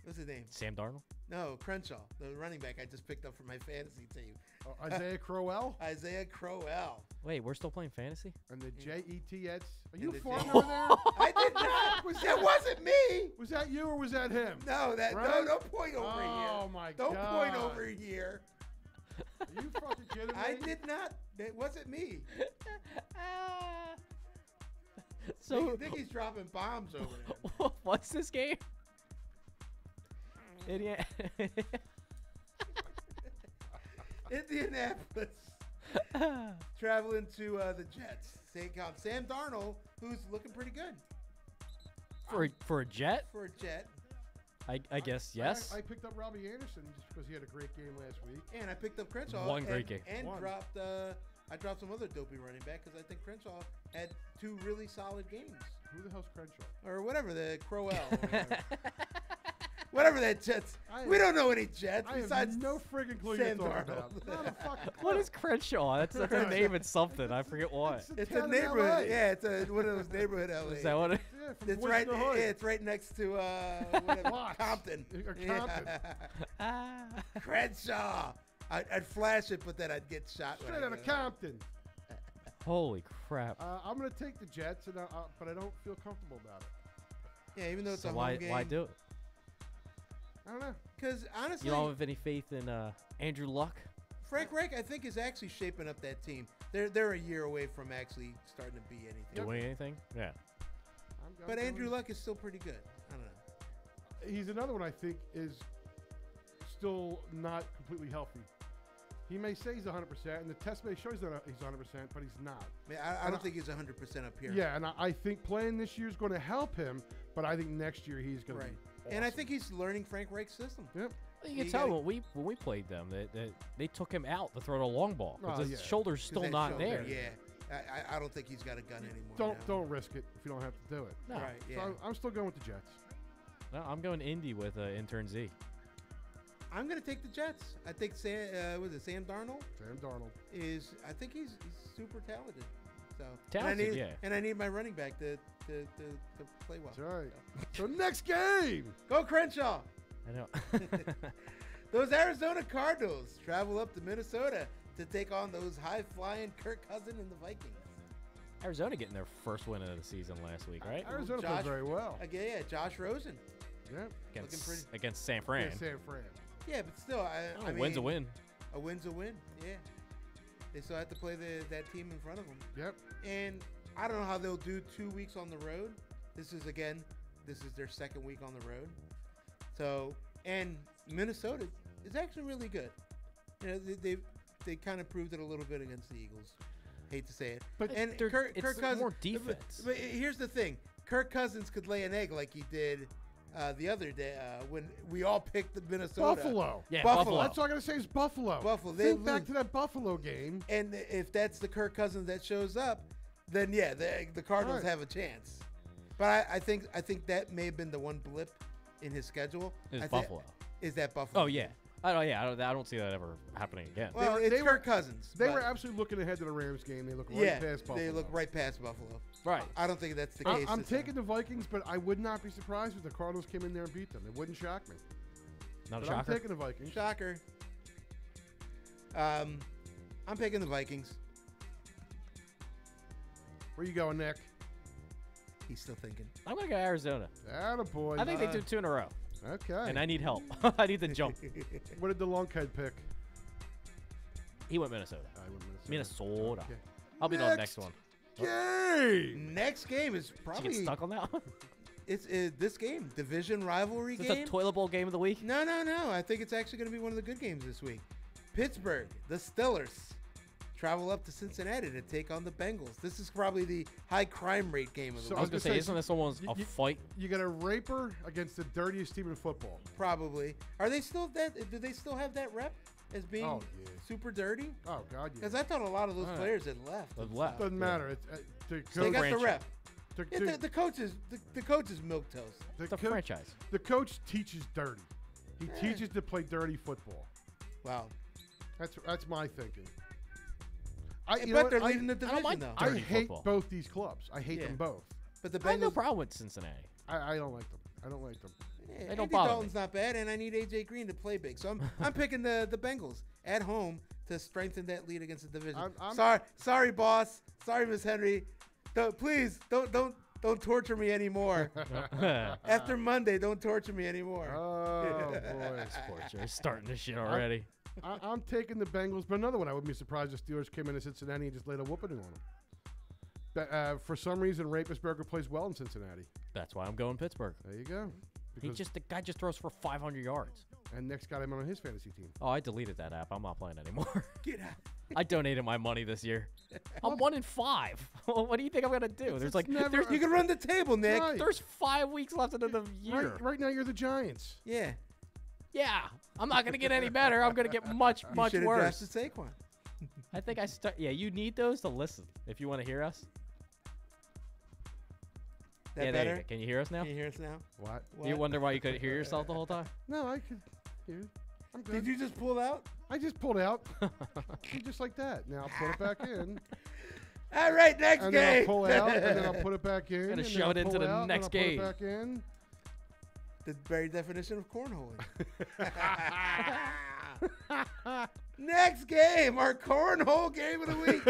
What's his name? Sam Darnold. No, Crenshaw, the running back I just picked up for my fantasy team. Oh, Isaiah Crowell Isaiah Crowell. Wait, we're still playing fantasy? and the Jets. Are And you the farting Jets. over there? I did not. That wasn't me. Was that you or was that him? No, Right? don't point over here. Oh my Don't God! point over here. Are you fucking kidding me? I did not. That wasn't me. So, Think he's dropping bombs over there. what's this game? Idiot. Indianapolis traveling to the Jets. Take on Sam Darnold, who's looking pretty good for a Jet? for a Jet. I guess yes. I picked up Robbie Anderson just because he had a great game last week. And I picked up Crenshaw. One and, great game. And One. dropped. I dropped some other dopey running back because I think Crenshaw had 2 really solid games. Who the hell's Crenshaw? Or whatever, the Crowell. Or whatever. Whatever that Jets. I We am- don't know any Jets I besides have no friggin' clue Sam you're talking Darnold. about. Not a fucking What clue. is Crenshaw? That's a name and something. I forget what. It's a town in neighborhood. LA. Yeah, it's one of those neighborhood LA. Is that what it? Yeah, from It's Boys right. in the Hood. Yeah, it's right next to whatever, Watts. Compton. Or Yeah. Compton. Crenshaw. I'd flash it, but then I'd get shot. when Straight I out of go. Compton. Holy crap! I'm going to take the Jets, but I don't feel comfortable about it. Yeah, even though it's So a why home game. why do it? I don't know. Because honestly, You don't have any faith in Andrew Luck? Frank Reich, I think, is actually shaping up that team. They're a year away from actually starting to be anything. Doing anything? Yeah. I'm But going- Andrew Luck is still pretty good. I don't know. He's another one I think is still not completely healthy. He may say he's 100%, and the test may show he's 100%, but he's not. I mean, I don't think he's 100% up here. Yeah, and I think playing this year is going to help him, but I think next year he's going Right. to be And I awesome. think he's learning Frank Reich's system. Yep. You can You tell gotta- when we played them that they took him out to throw the long ball because Oh, his yeah. shoulder's 'Cause still that not shoulder, there. Yeah. I don't think he's got a gun anymore. Don't now. risk it if you don't have to do it. No. Right, So yeah. I'm still going with the Jets. No, I'm going Indy with intern Z. I'm going to take the Jets. I think Sam Darnold Sam Darnold. is, I think he's super talented. So Talented, and I need, yeah. And I need my running back to play well. That's right. So next game. Go Crenshaw. I know. Those Arizona Cardinals travel up to Minnesota to take on those high-flying Kirk Cousins and the Vikings. Arizona getting their first win of the season last week, right? Arizona Josh- played very well. Again, yeah, Josh Rosen. Yeah. Against San Fran. Yeah, San Fran. Yeah, but still, I mean, win's a win. A win's a win. Yeah, they still have to play that team in front of them. Yep. And I don't know how they'll do 2 weeks on the road. This is their second week on the road. So, and Minnesota is actually really good. You know, they kind of proved it a little bit against the Eagles. Hate to say it, But and they're- Kirk it's Cousins more defense. But here's the thing: Kirk Cousins could lay an egg like he did the other day when we all picked the Minnesota. Buffalo. Yeah, Buffalo. That's all I got to say is Buffalo. Buffalo. They Think back lose. to that Buffalo game. And if that's the Kirk Cousins that shows up, then yeah, the Cardinals Right. have a chance. But I think that may have been the one blip in his schedule. Is I thi- Buffalo. Is that Buffalo? Oh yeah. I don't see that ever happening again. Well, They it's were- Kirk Cousins. They but- were absolutely looking ahead to the Rams game. They look right yeah, past Buffalo. they look right past Buffalo. Right. I don't think that's the case. I'm this time. taking the Vikings, but I would not be surprised if the Cardinals came in there and beat them. It wouldn't shock me. Not a But shocker. I'm taking the Vikings. Shocker. I'm taking the Vikings. Where you going, Nick? He's still thinking. I'm gonna go Arizona. Attaboy. I think they do 2 in a row, Okay. and I need help. I need the jump. What did the lunkhead pick? He went Minnesota. I went Minnesota. Okay. I'll be on the next one. Game. Next game is Did you probably get stuck on that one? it's this game, division rivalry Is this game. a toilet bowl game of the week? No. I think it's actually going to be one of the good games this week. Pittsburgh, the Steelers, travel up to Cincinnati to take on the Bengals. This is probably the high crime rate game of the So I was week. gonna say, isn't this almost a fight? You got a raper against the dirtiest team in football. Probably. Are they still that? Do they still have that rep as being Oh, yeah. super dirty? Oh God, yeah. Because I thought a lot of those All right. players had left. They've and left. stuff. Doesn't matter. It's, They got the franchise. rep. to- Yeah, to- the coach is milk toast. the It's a co- franchise. The coach teaches dirty. He Yeah. teaches to play dirty football. Wow. That's my thinking. But you know they're what? leading the I don't division like though. I dirty hate football. both these clubs. I hate Yeah. them both. But the I have no Bengals. problem with Cincinnati. I don't like them. I don't like them. Yeah, They Andy don't bother me. Dalton's not bad, and I need AJ Green to play big. So I'm picking the Bengals at home to strengthen that lead against the division. Sorry, boss. Sorry, Miss Henry. Please don't torture me anymore. After Monday, don't torture me anymore. Oh boy. You're starting this shit already. I'm taking the Bengals, but another one. I wouldn't be surprised if Steelers came into Cincinnati and just laid a whooping on them. But, for some reason, Rapisberger plays well in Cincinnati. That's why I'm going Pittsburgh. There you go. The guy just throws for 500 yards. And Nick's got him on his fantasy team. Oh, I deleted that app. I'm not playing anymore. Get out. I donated my money this year. I'm 1-5. What do you think I'm gonna do? There's like never- there's, You can run the table, Nick. Right. there's 5 weeks left into the year. Right now, you're the Giants. Yeah. Yeah, I'm not gonna get any better. I'm gonna get much You should have worse. drafted Saquon. I think I start. Yeah, you need those to listen if you want to hear us. That yeah, there you better? go. Can you hear us now? Can you hear us now? What? You wonder why you couldn't hear yourself the whole time? No, I could. Here, I'm good. Did you just pull out? I just pulled out. Just like that. Now I'll put it back in. All right, next And game. then I'll pull out, and then I'll put it back in. Gotta and then shove I'll it into pull the out, and next then I'll game. Put it back in. The very definition of cornholing. Next game, our cornhole game of the week.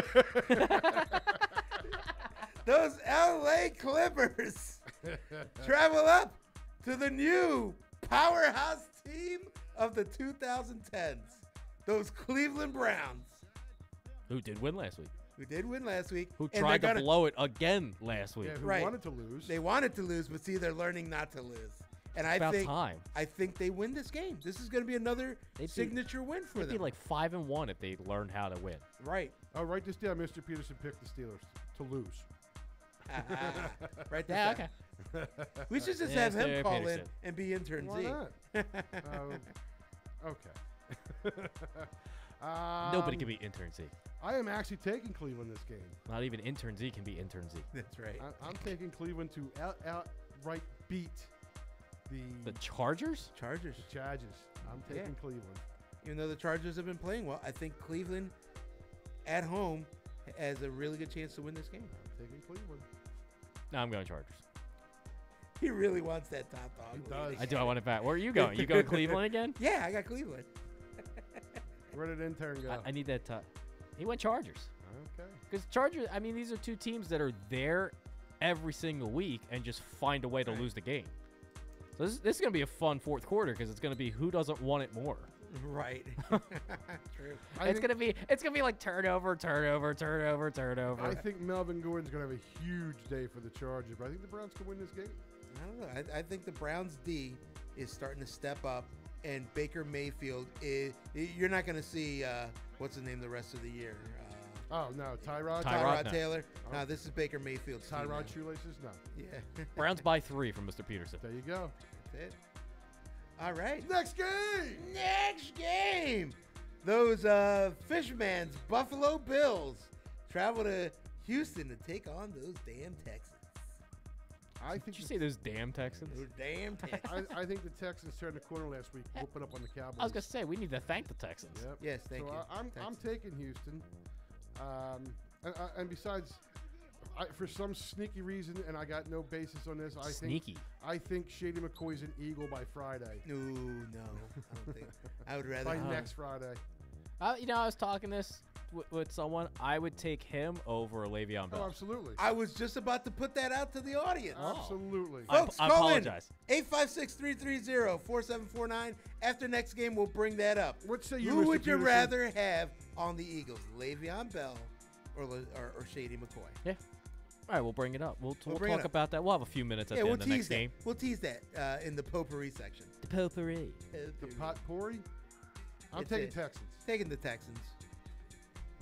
Those LA Clippers travel up to the new powerhouse team of the 2010s. Those Cleveland Browns, Who did win last week? who did win last week. Who and tried they're to gonna- blow it again last week? Yeah, who Right. wanted to lose. They wanted to lose, but see, they're learning not to lose. And I About think time. I think they win this game. This is going to be another They'd be- signature win for They'd be them. like 5-1 if they learned how to win. Right. Oh, write this down. Mr. Peterson picked the Steelers to lose. Right. Yeah, okay. We should just Yeah, have him Mr. call Peterson. in and be intern Why Z. not? Okay. Nobody can be intern Z. I am actually taking Cleveland this game. Not even intern Z can be intern Z. That's right. I'm taking Cleveland to outright beat The Chargers? Chargers. the Chargers. I'm taking Yeah. Cleveland. Even though the Chargers have been playing well, I think Cleveland at home has a really good chance to win this game. I'm taking Cleveland. No, I'm going Chargers. He really wants that top dog. He does. I do. I want it back. Where are you going? You going Cleveland again? Yeah, I got Cleveland. Where did intern go? I need that top. He went Chargers. Okay. Because Chargers, I mean, these are two teams that are there every single week and just find a way to lose the game. So this is going to be a fun fourth quarter because it's going to be who doesn't want it more. Right. True. It's gonna be like turnover. I think Melvin Gordon's going to have a huge day for the Chargers, but I think the Browns can win this game. I don't know. I think the Browns D is starting to step up, and Baker Mayfield is. You're not going to see what's the name the rest of the year. Oh, no. Tyrod? Tyrod, no. Taylor. Oh. No, this is Baker Mayfield's team Tyrod now. Shoelaces? No. Yeah. Browns by 3 from Mr. Peterson. There you go. That's it. All right. Next game! Next game. Those Fishman's Buffalo Bills travel to Houston to take on those damn Texans. I Did think you say those damn Texans? Those damn Texans. I think the Texans turned the corner last week, whooping up on the Cowboys. I was gonna say we need to thank the Texans. Yep. Yes, thank so you. I'm Texans. taking Houston. And besides, for some sneaky reason, and I got no basis on this, Sneaky. I think Shady McCoy's an Eagle by Friday. No, I don't think. I would rather. By next Friday. I was talking this with someone. I would take him over Le'Veon Oh, Bell. absolutely. I was just about to put that out to the audience. Absolutely. Folks, I call apologize. in 856-330-4749. After next game, we'll bring that up. What say you, Who Mr. would you Peterson? rather have on the Eagles, Le'Veon Bell or Shady McCoy? Yeah. All right, we'll bring it up. We'll bring it talk up. about that. We'll have a few minutes at Yeah, the we'll end of the tease next that. game. We'll tease that in the potpourri section. The potpourri. The potpourri? I'm It's taking it. Texans. Taking the Texans.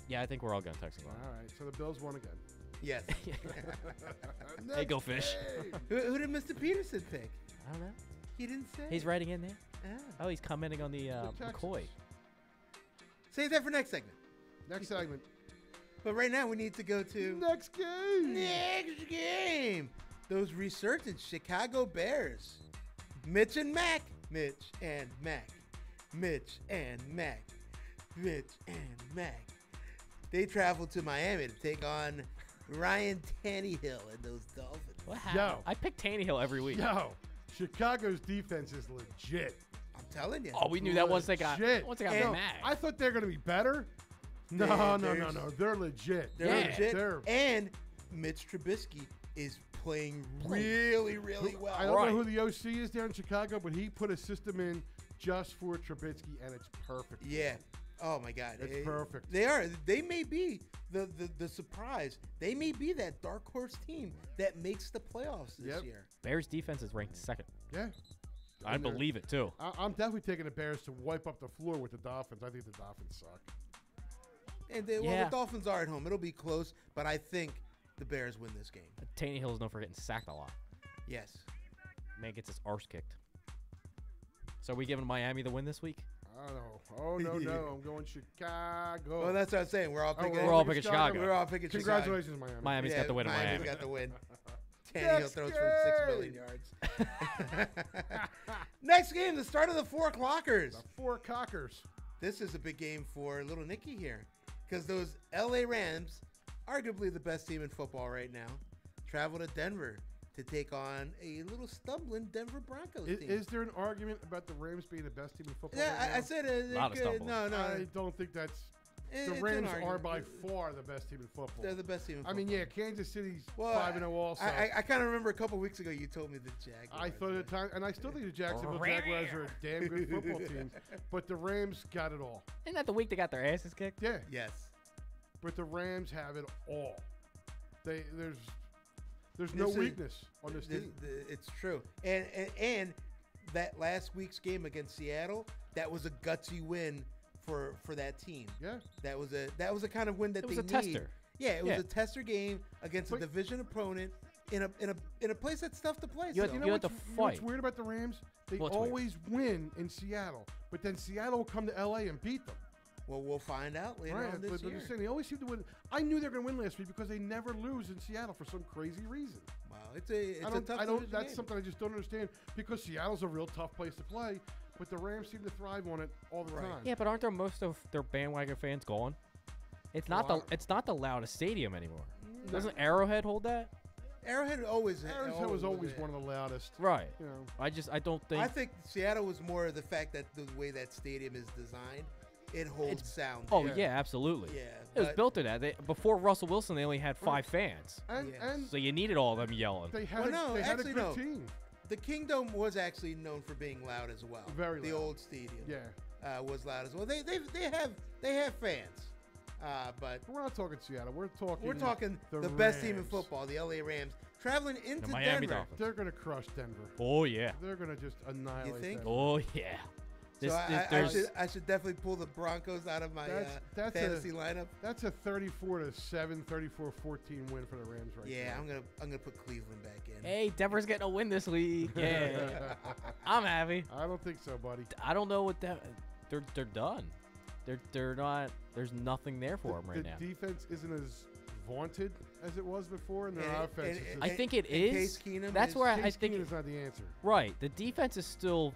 Yeah, I think we're all going Texans. All right, so the Bills won again. Yes. Hey, go Fish. Who did Mr. Peterson pick? I don't know. He didn't say. He's writing in there. Ah. Oh, he's commenting on the Texans. McCoy. Save that for next segment. Next segment. But right now we need to go to Next game. next game. Those resurgent Chicago Bears. Mitch and Mac. Mitch and Mac. Mitch and Mac. Mitch and Mac. They traveled to Miami to take on Ryan Tannehill and those Dolphins. What happened? Yo. I pick Tannehill every week. Yo, Chicago's defense is legit. I'm telling you. Oh, we knew that once they got Legit. And- Mac. I thought they were going to be better. No, They're- no. They're legit. They're Yeah. legit. They're- And Mitch Trubisky is playing really, really well. I don't Right. know who the OC is there in Chicago, but he put a system in just for Trubisky, and it's perfect. Yeah. Oh my God. It's perfect. They are. They may be the surprise. They may be that dark horse team that makes the playoffs this Yep. year. Bears defense is ranked second. Yeah. I And they're- believe it too. I'm definitely taking the Bears to wipe up the floor with the Dolphins. I think the Dolphins suck. And well, Yeah. the Dolphins are at home. It'll be close, but I think the Bears win this game. Tannehill is known for getting sacked a lot. Yes. Man gets his arse kicked. So are we giving Miami the win this week? I don't know. Oh, no. I'm going Chicago. Well, that's what I'm saying. We're all picking. we're all picking Chicago. We're all picking Chicago. Congratulations, Miami. Miami's got the win in Miami's Miami. got the win. Tannehill Next throws for 6 million game. yards. Next game, the start of the 4 o'clockers. The 4 Cockers. This is a big game for little Nicky here, because those LA Rams, arguably the best team in football right now, travel to Denver to take on a little stumbling Denver Broncos team. Is there an argument about the Rams being the best team in football? Yeah, right I now? said Lot of stumbling. no. I don't think that's. It's The an Rams are argument. by far the best team in football. They're the best team in I football. mean, yeah, Kansas City's Well, 5-0 also. I kind of remember a couple weeks ago you told me the Jaguars. I thought at the time, and I still think the Jacksonville Jaguars are a damn good football team, but the Rams got it all. Isn't that the week they got their asses kicked? Yeah, Yes. but the Rams have it all. There's This no is- weakness on this team. It's true. And that last week's game against Seattle, that was a gutsy win for that team. Yeah, That was a kind of win that It they was a need. tester. Yeah, it was Yeah. a tester game against a But- division opponent in a place that's tough to play. You so. had- you know you had what's, to you know what's fight. weird about the Rams? They What's weird? always win in Seattle, but then Seattle will come to LA and beat them. Well, we'll find out later Right, on this but year. I'm just saying, they always seem to win. I knew they were going to win last week because they never lose in Seattle for some crazy reason. Wow, it's a tough division That's game. something I just don't understand because Seattle's a real tough place to play, but the Rams seem to thrive on it all the Right. time. Yeah, but aren't there most of their bandwagon fans gone? It's not Well, it's not the loudest stadium anymore. Doesn't Arrowhead hold that? Arrowhead always Arrowhead was always one of the loudest. Right. You know, I don't think I think Seattle was more of the fact that the way that stadium is designed, it holds sound. Oh there. yeah, absolutely. Yeah, It was but- built to that. Before Russell Wilson, they only had 5 fans, and Yes. and so you needed all of them yelling. they had Well, no, they had actually, a good no. team. The Kingdom was actually known for being loud as well. Very the loud. old stadium. Yeah, Was loud as well. They have fans, but but we're not talking Seattle. We're talking the best team in Rams. football, the LA Rams, traveling into Miami Denver. Dolphins. They're gonna crush Denver. Oh yeah. They're gonna just annihilate. think? Denver. Oh yeah. So I should definitely pull the Broncos out of my That's fantasy lineup. That's a 34-7, 34-14 win for the Rams right Yeah, now. I'm gonna put Cleveland back in. Hey, Denver's getting a win this week. Yeah. I'm happy. I don't think so, buddy. I don't know what that. They're done. They're not. There's nothing there for them right the now. defense isn't as vaunted as it was before, and their And- offense and- is and- I just, think it and is. Case Keenum That's is- where I Case think Keenum's not the answer. right. The defense is still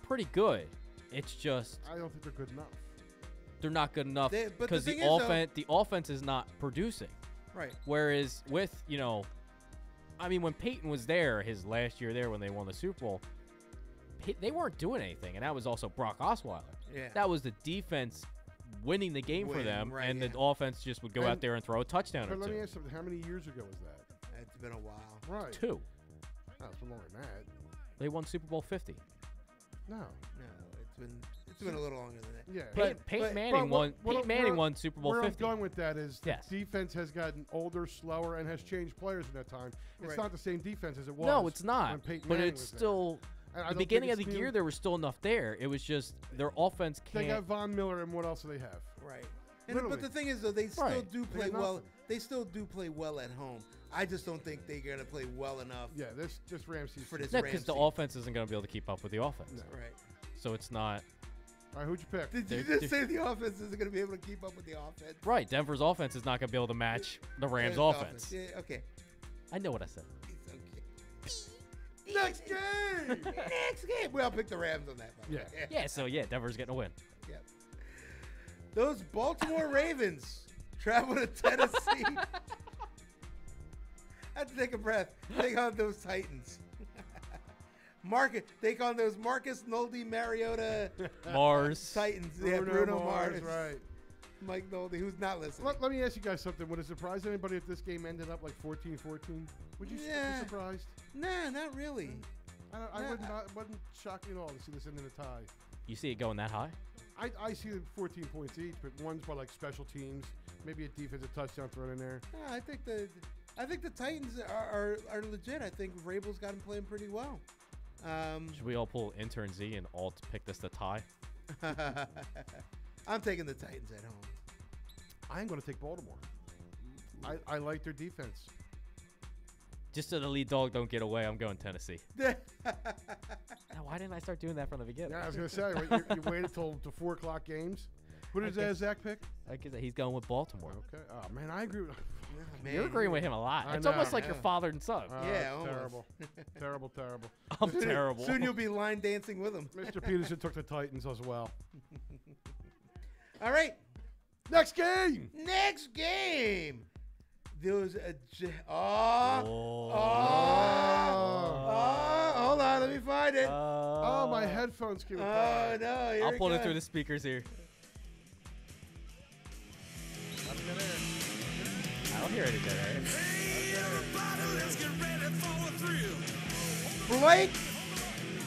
pretty good. It's just I don't think they're good enough. they're not good enough But the because thing is, though- the offense is not producing. Right. Whereas with I mean when Peyton was there his last year there when they won the Super Bowl, they weren't doing anything, and that was also Brock Osweiler. Yeah. That was the defense winning the game for Winning, them, right, and yeah. the offense just would go out And- there and throw a touchdown or But let me two. ask you something. How many years ago was that? It's been a while. Right. 2. Oh, it's been longer than that. They won Super Bowl 50. No. No, it's been a little longer than that. Yeah. But Peyton but- Manning But won. Peyton Manning won Super Bowl where 50. I'm going with that is the Yes. defense has gotten older, slower, and has changed players in that time. It's Right. not the same defense as it was. No, it's when not. Peyton But Manning it's was there. still And I The don't beginning think of the it's year, new. there was still enough there. It was just their offense They got can't. Von Miller, and what else do they have? Right. And, Literally. but the thing is, though, they still Right. do They play got well. nothing. They still do play well at home. I just don't think they're going to play well enough. Yeah, this Ramsey. For this No, because the Ramsey. offense isn't going to be able to keep up with the offense. Right. So it's not. All right, who'd you pick? Did you They're- just say the offense isn't going to be able to keep up with the offense? Right. Denver's offense is not going to be able to match the Rams' The offense. Yeah, okay. I know what I said. It's okay. Next game. Next game. Well, I'll pick the Rams on that one. Yeah. Yeah, so yeah, Denver's getting a win. Yep. Those Baltimore Ravens travel to Tennessee. I have to take a breath. Take on those Titans. Take on those Marcus Nolde Mariota Mars. Titans. Yeah, Bruno Mars. Right. Mike Nolde, who's not listening. Let me ask you guys something. Would it surprise anybody if this game ended up like 14-14? Would you Yeah. be surprised? Nah, not really. I Yeah, wouldn't shock me at all to see this end in a tie. You see it going that high? I see 14 points each, but one's by like special teams, maybe a defensive touchdown thrown in there. Yeah, I think the Titans are legit. I think Vrabel's got them playing pretty well. Should we all pull intern Z and all pick this to tie? I'm taking the Titans at home. I am going to take Baltimore. I like their defense. Just so the lead dog don't get away, I'm going Tennessee. Now, why didn't I start doing that from the beginning? Yeah, I was going to say, right, you waited till the 4 o'clock games. Who did Zach pick? I guess he's going with Baltimore. Okay. Oh, man, I agree with Man, You're agreeing with him a lot. I It's know. almost like your Yeah. father and son. Yeah, it's almost. terrible. I'm terrible. Soon you'll be line dancing with him. Mr. Peterson took the Titans as well. All right. Next game. Next game. Those hold on, let me find it. Oh, my headphones came apart. Oh no, here I'll it pull it comes. through the speakers here. I don't hear it again, Blake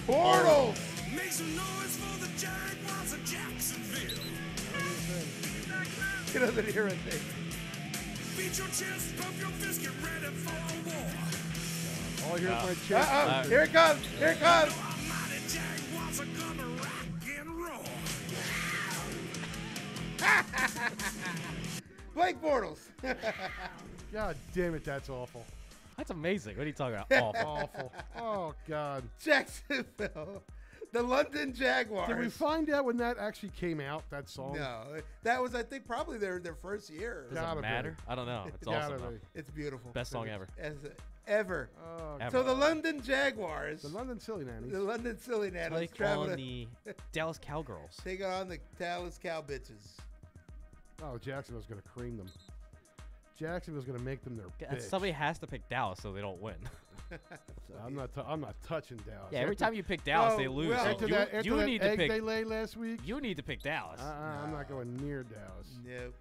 Bortles. Make some noise for the Jaguars of Jacksonville. Get under here and think. Beat your chest, pump your fist, get ready for a war. All I hear is my chest. Uh-oh, here it comes. Here it comes. Almighty Jaguars are gonna rock and roll. Blake Bortles. God damn it, that's awful. That's amazing. What are you talking about? Awful. Awful. Oh, God. Jacksonville. The London Jaguars. Did we find out when that actually came out, that song? No, that was, I think, probably their first year. Does Gotta it be. matter? I don't know. It's Gotta awesome. though. be. It's beautiful. Best song ever. Ever. Oh, Ever. So the London Jaguars, the London Silly Nannies. the London Silly Nannies, Take travel on to the Dallas Cowgirls. take on the Dallas Cow bitches. Oh, Jacksonville's going to cream them. Jacksonville's going to make them their bitch. Somebody has to pick Dallas so they don't win. I'm not touching Dallas. Yeah, every time you pick Dallas, they lose. well, So After you that, after you that need to egg pick. they laid last week, You need to pick Dallas. I'm not going near Dallas. Nope.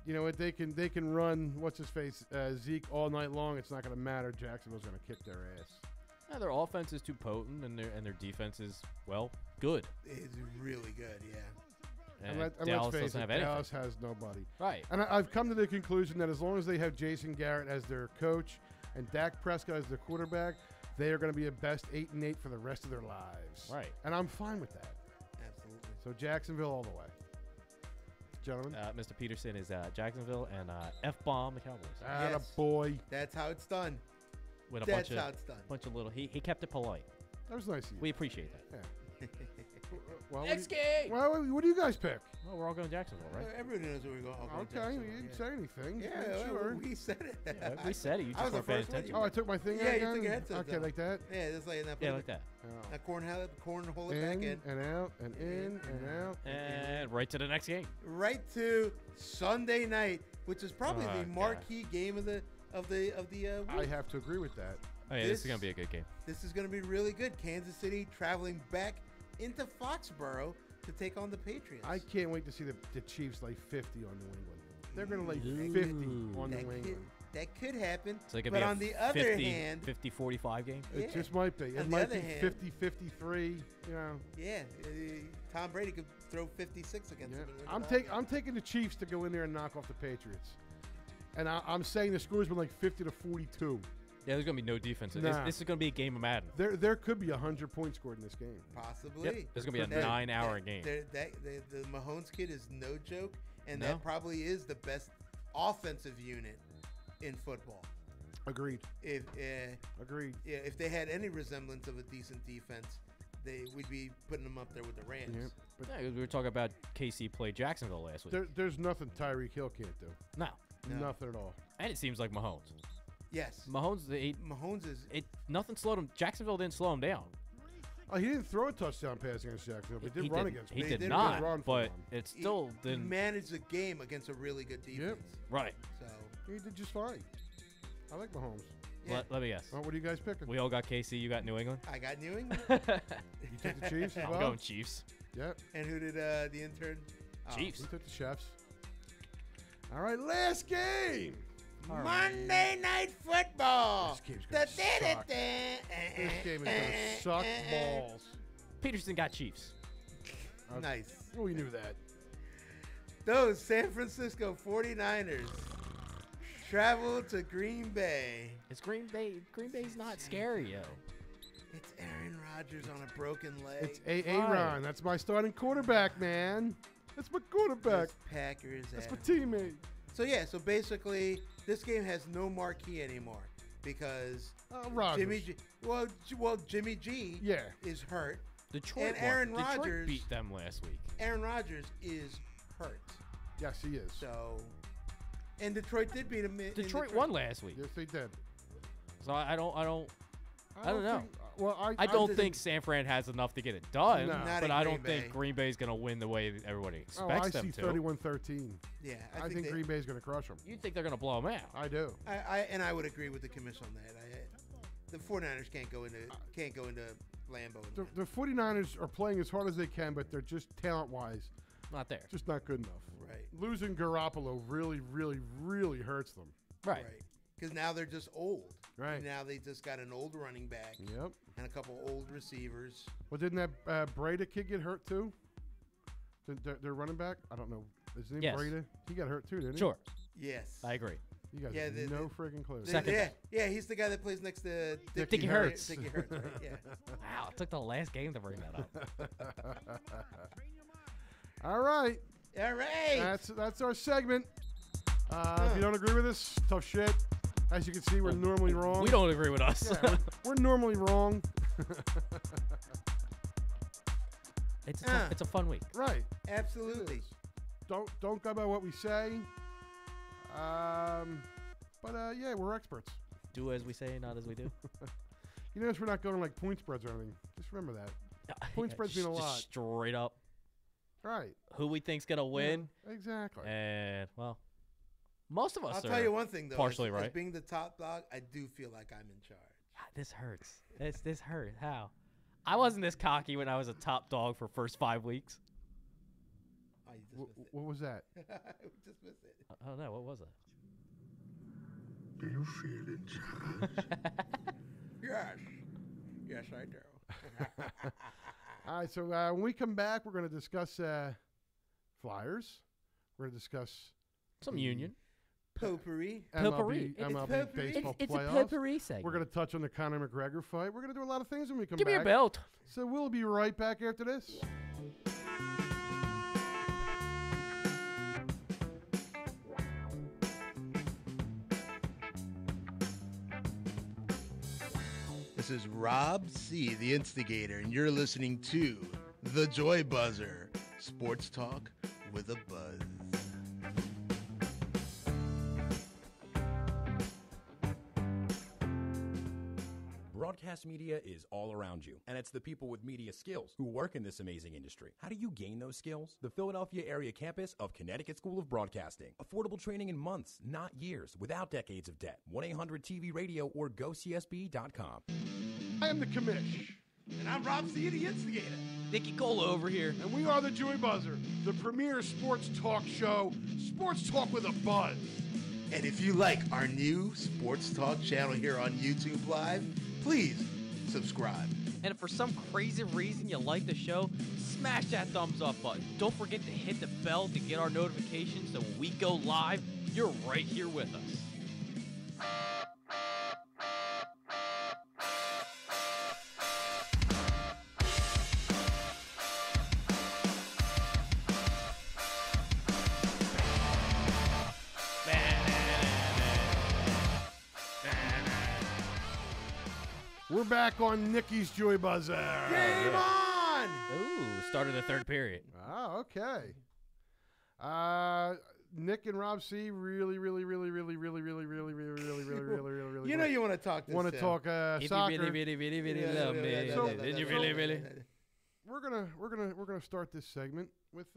You know what? They can run what's his face Zeke all night long. It's not going to matter. Jacksonville's going to kick their ass. Yeah, their offense is too potent, and their defense is good. It's really good, yeah. And, And let's Dallas face doesn't it, have anything. Dallas has nobody. Right. And I've come to the conclusion that as long as they have Jason Garrett as their coach and Dak Prescott as their quarterback, they are going to be a best 8-8 for the rest of their lives. Right. And I'm fine with that. Absolutely. So Jacksonville all the way. Gentlemen. Mr. Peterson is Jacksonville and F-bomb the Cowboys Atta Yes. boy. That's how it's done. with a That's bunch how of it's done. little. He kept it polite. That was nice of you. We appreciate that. Yeah. Well, Next game. Well, what do you guys pick? Well, we're all going to Jacksonville, right? Everybody knows where we're going. Okay, you didn't say anything. Yeah, Yeah, sure. we said it. Yeah, we said it. You I just was weren't the paying first one. attention. Oh, I took my thing Yeah, out you again? took your headset Okay, down. like that? Yeah, just like that. Yeah, like that. Oh. Now cornhole it back In in. and out and in and out. And right to the next game. Right to Sunday night, which is probably Oh, the God. marquee game of the I week. have to agree with that. Oh, yeah, this is This- going to be a good game. This is going to be really good. Kansas City traveling back into Foxborough to take on the Patriots. I can't wait to see the Chiefs lay 50 on New England. They're going to lay Ooh. 50 on that New could, England. that could happen. So it could but be a on the other 50, hand, 50-45 game. It Yeah. just might be. It On the might other be hand- 50-53, you know. yeah, Tom Brady could throw 56 against Yeah. them. and win it all. I'm taking the Chiefs to go in there and knock off the Patriots. And I'm saying the score's been like 50-42. Yeah, there's gonna be no defense. Nah. This is gonna be a game of Madden. There could be 100 points scored in this game. Possibly. Yep. There's gonna be a 9-hour game. The Mahomes kid is no joke, and No. that probably is the best offensive unit in football. Agreed. Agreed. Yeah, if they had any resemblance of a decent defense, we'd be putting them up there with the Rams. Yep. But Yeah, we were talking about KC played Jacksonville last week. there's nothing Tyreek Hill can't do. No. Nothing at all. And it seems like Mahomes. Yes. Mahomes is nothing slowed him. Jacksonville didn't slow him down. Oh, he didn't throw a touchdown pass against Jacksonville. But he did run against him. He did did not, run for but him. it still he didn't. managed the game against a really good defense. Right. So He did just fine. I like Mahomes. Yeah. Let me guess. Well, what are you guys picking? We all got KC. You got New England. I got New England. You took the Chiefs as I'm well? going Chiefs. Yep. And who did the intern? Chiefs. He took the Chefs. All right, last game. Monday Night Football. This game's gonna suck. This game is going to suck balls. Peterson got Chiefs. Nice. We knew that. Those San Francisco 49ers travel to Green Bay. It's Green Bay. Green Bay's not scary, yo. It's Aaron Rodgers on a broken leg. It's Aaron. That's my starting quarterback, man. That's my quarterback. Those Packers. That's my teammate. So so basically, this game has no marquee anymore because Rodgers. Jimmy G. Well, Jimmy G. is hurt. Detroit and Aaron won. Detroit Rodgers beat them last week. Aaron Rodgers is hurt. Yes, he is. So, and Detroit did beat him. Detroit won last week. Yes, they did. So I don't know. Well, I don't think San Fran has enough to get it done, No. Not but in I Green don't Bay. think Green Bay's going to win the way everybody Oh, expects I them see to. 31-13. Yeah, I think Green Bay's going to crush them. You think they're going to blow them out? I do. I would agree with the commission on that. The 49ers can't go into Lambeau. The 49ers are playing as hard as they can, but they're just talent-wise Not there. just not good enough. Right. Losing Garoppolo really, really, really hurts them. Right. Because now they're just old. Right. Now they just got an old running back. Yep. And a couple old receivers. Well, didn't that Breda kid get hurt too? Their running back? I don't know. Is his name Yes. Breda? He got hurt too, didn't he? Sure. Yes. I agree. You guys Yeah, have no freaking clue. Yeah, he's the guy that plays next to Dickie Hurts. Dickie Hurts, right? Yeah. Wow, it took the last game to bring that up. All right. All right. That's our segment. If you don't agree with us, tough shit. As you can see, we're normally wrong. We don't agree with us. Yeah, we're normally wrong. It's a fun week. Right. Absolutely. Don't go by what we say. But yeah, we're experts. Do as we say, not as we do. You notice we're not going like point spreads or anything. Just remember that. Point spreads mean a Just lot. straight up. Right. Who we think's gonna win? Yeah, exactly. And well, most of us. I'll are tell you one thing though. partially as right. being the top dog, I do feel like I'm in charge. This hurts. This hurt. How? I wasn't this cocky when I was a top dog for first 5 weeks. Oh, you just missed it. What was that? We just missed it. I don't know. What was it? Do you feel in charge? Yes. Yes, I do. All right, so when we come back, we're going to discuss Flyers. We're going to discuss Some union. Potpourri. MLB potpourri. baseball It's playoffs. a potpourri segment. We're going to touch on the Conor McGregor fight. We're going to do a lot of things when we come Give back. me your belt. So we'll be right back after this. This is Rob C., the instigator, and you're listening to The Joy Buzzer, sports talk with a buzz. Broadcast media is all around you, and it's the people with media skills who work in this amazing industry. How do you gain those skills? The Philadelphia area campus of Connecticut School of Broadcasting. Affordable training in months, not years, without decades of debt. 1-800-TV-RADIO or GoCSB.com. I am the commish. And I'm Rob C., the instigator. Nicky Cola over here. And we are the Joy Buzzer, the premier sports talk show, sports talk with a buzz. And if you like our new sports talk channel here on YouTube Live, please subscribe. And if for some crazy reason you like the show, smash that thumbs up button. Don't forget to hit the bell to get our notifications so when we go live, you're right here with us. We're back on Nikki's Joy Buzzer. Game on! Ooh, started the third period. Oh, okay. Nick and Rob C really. You know you want to talk this. Want to talk If soccer. you really love me, did you really? We're gonna start this segment with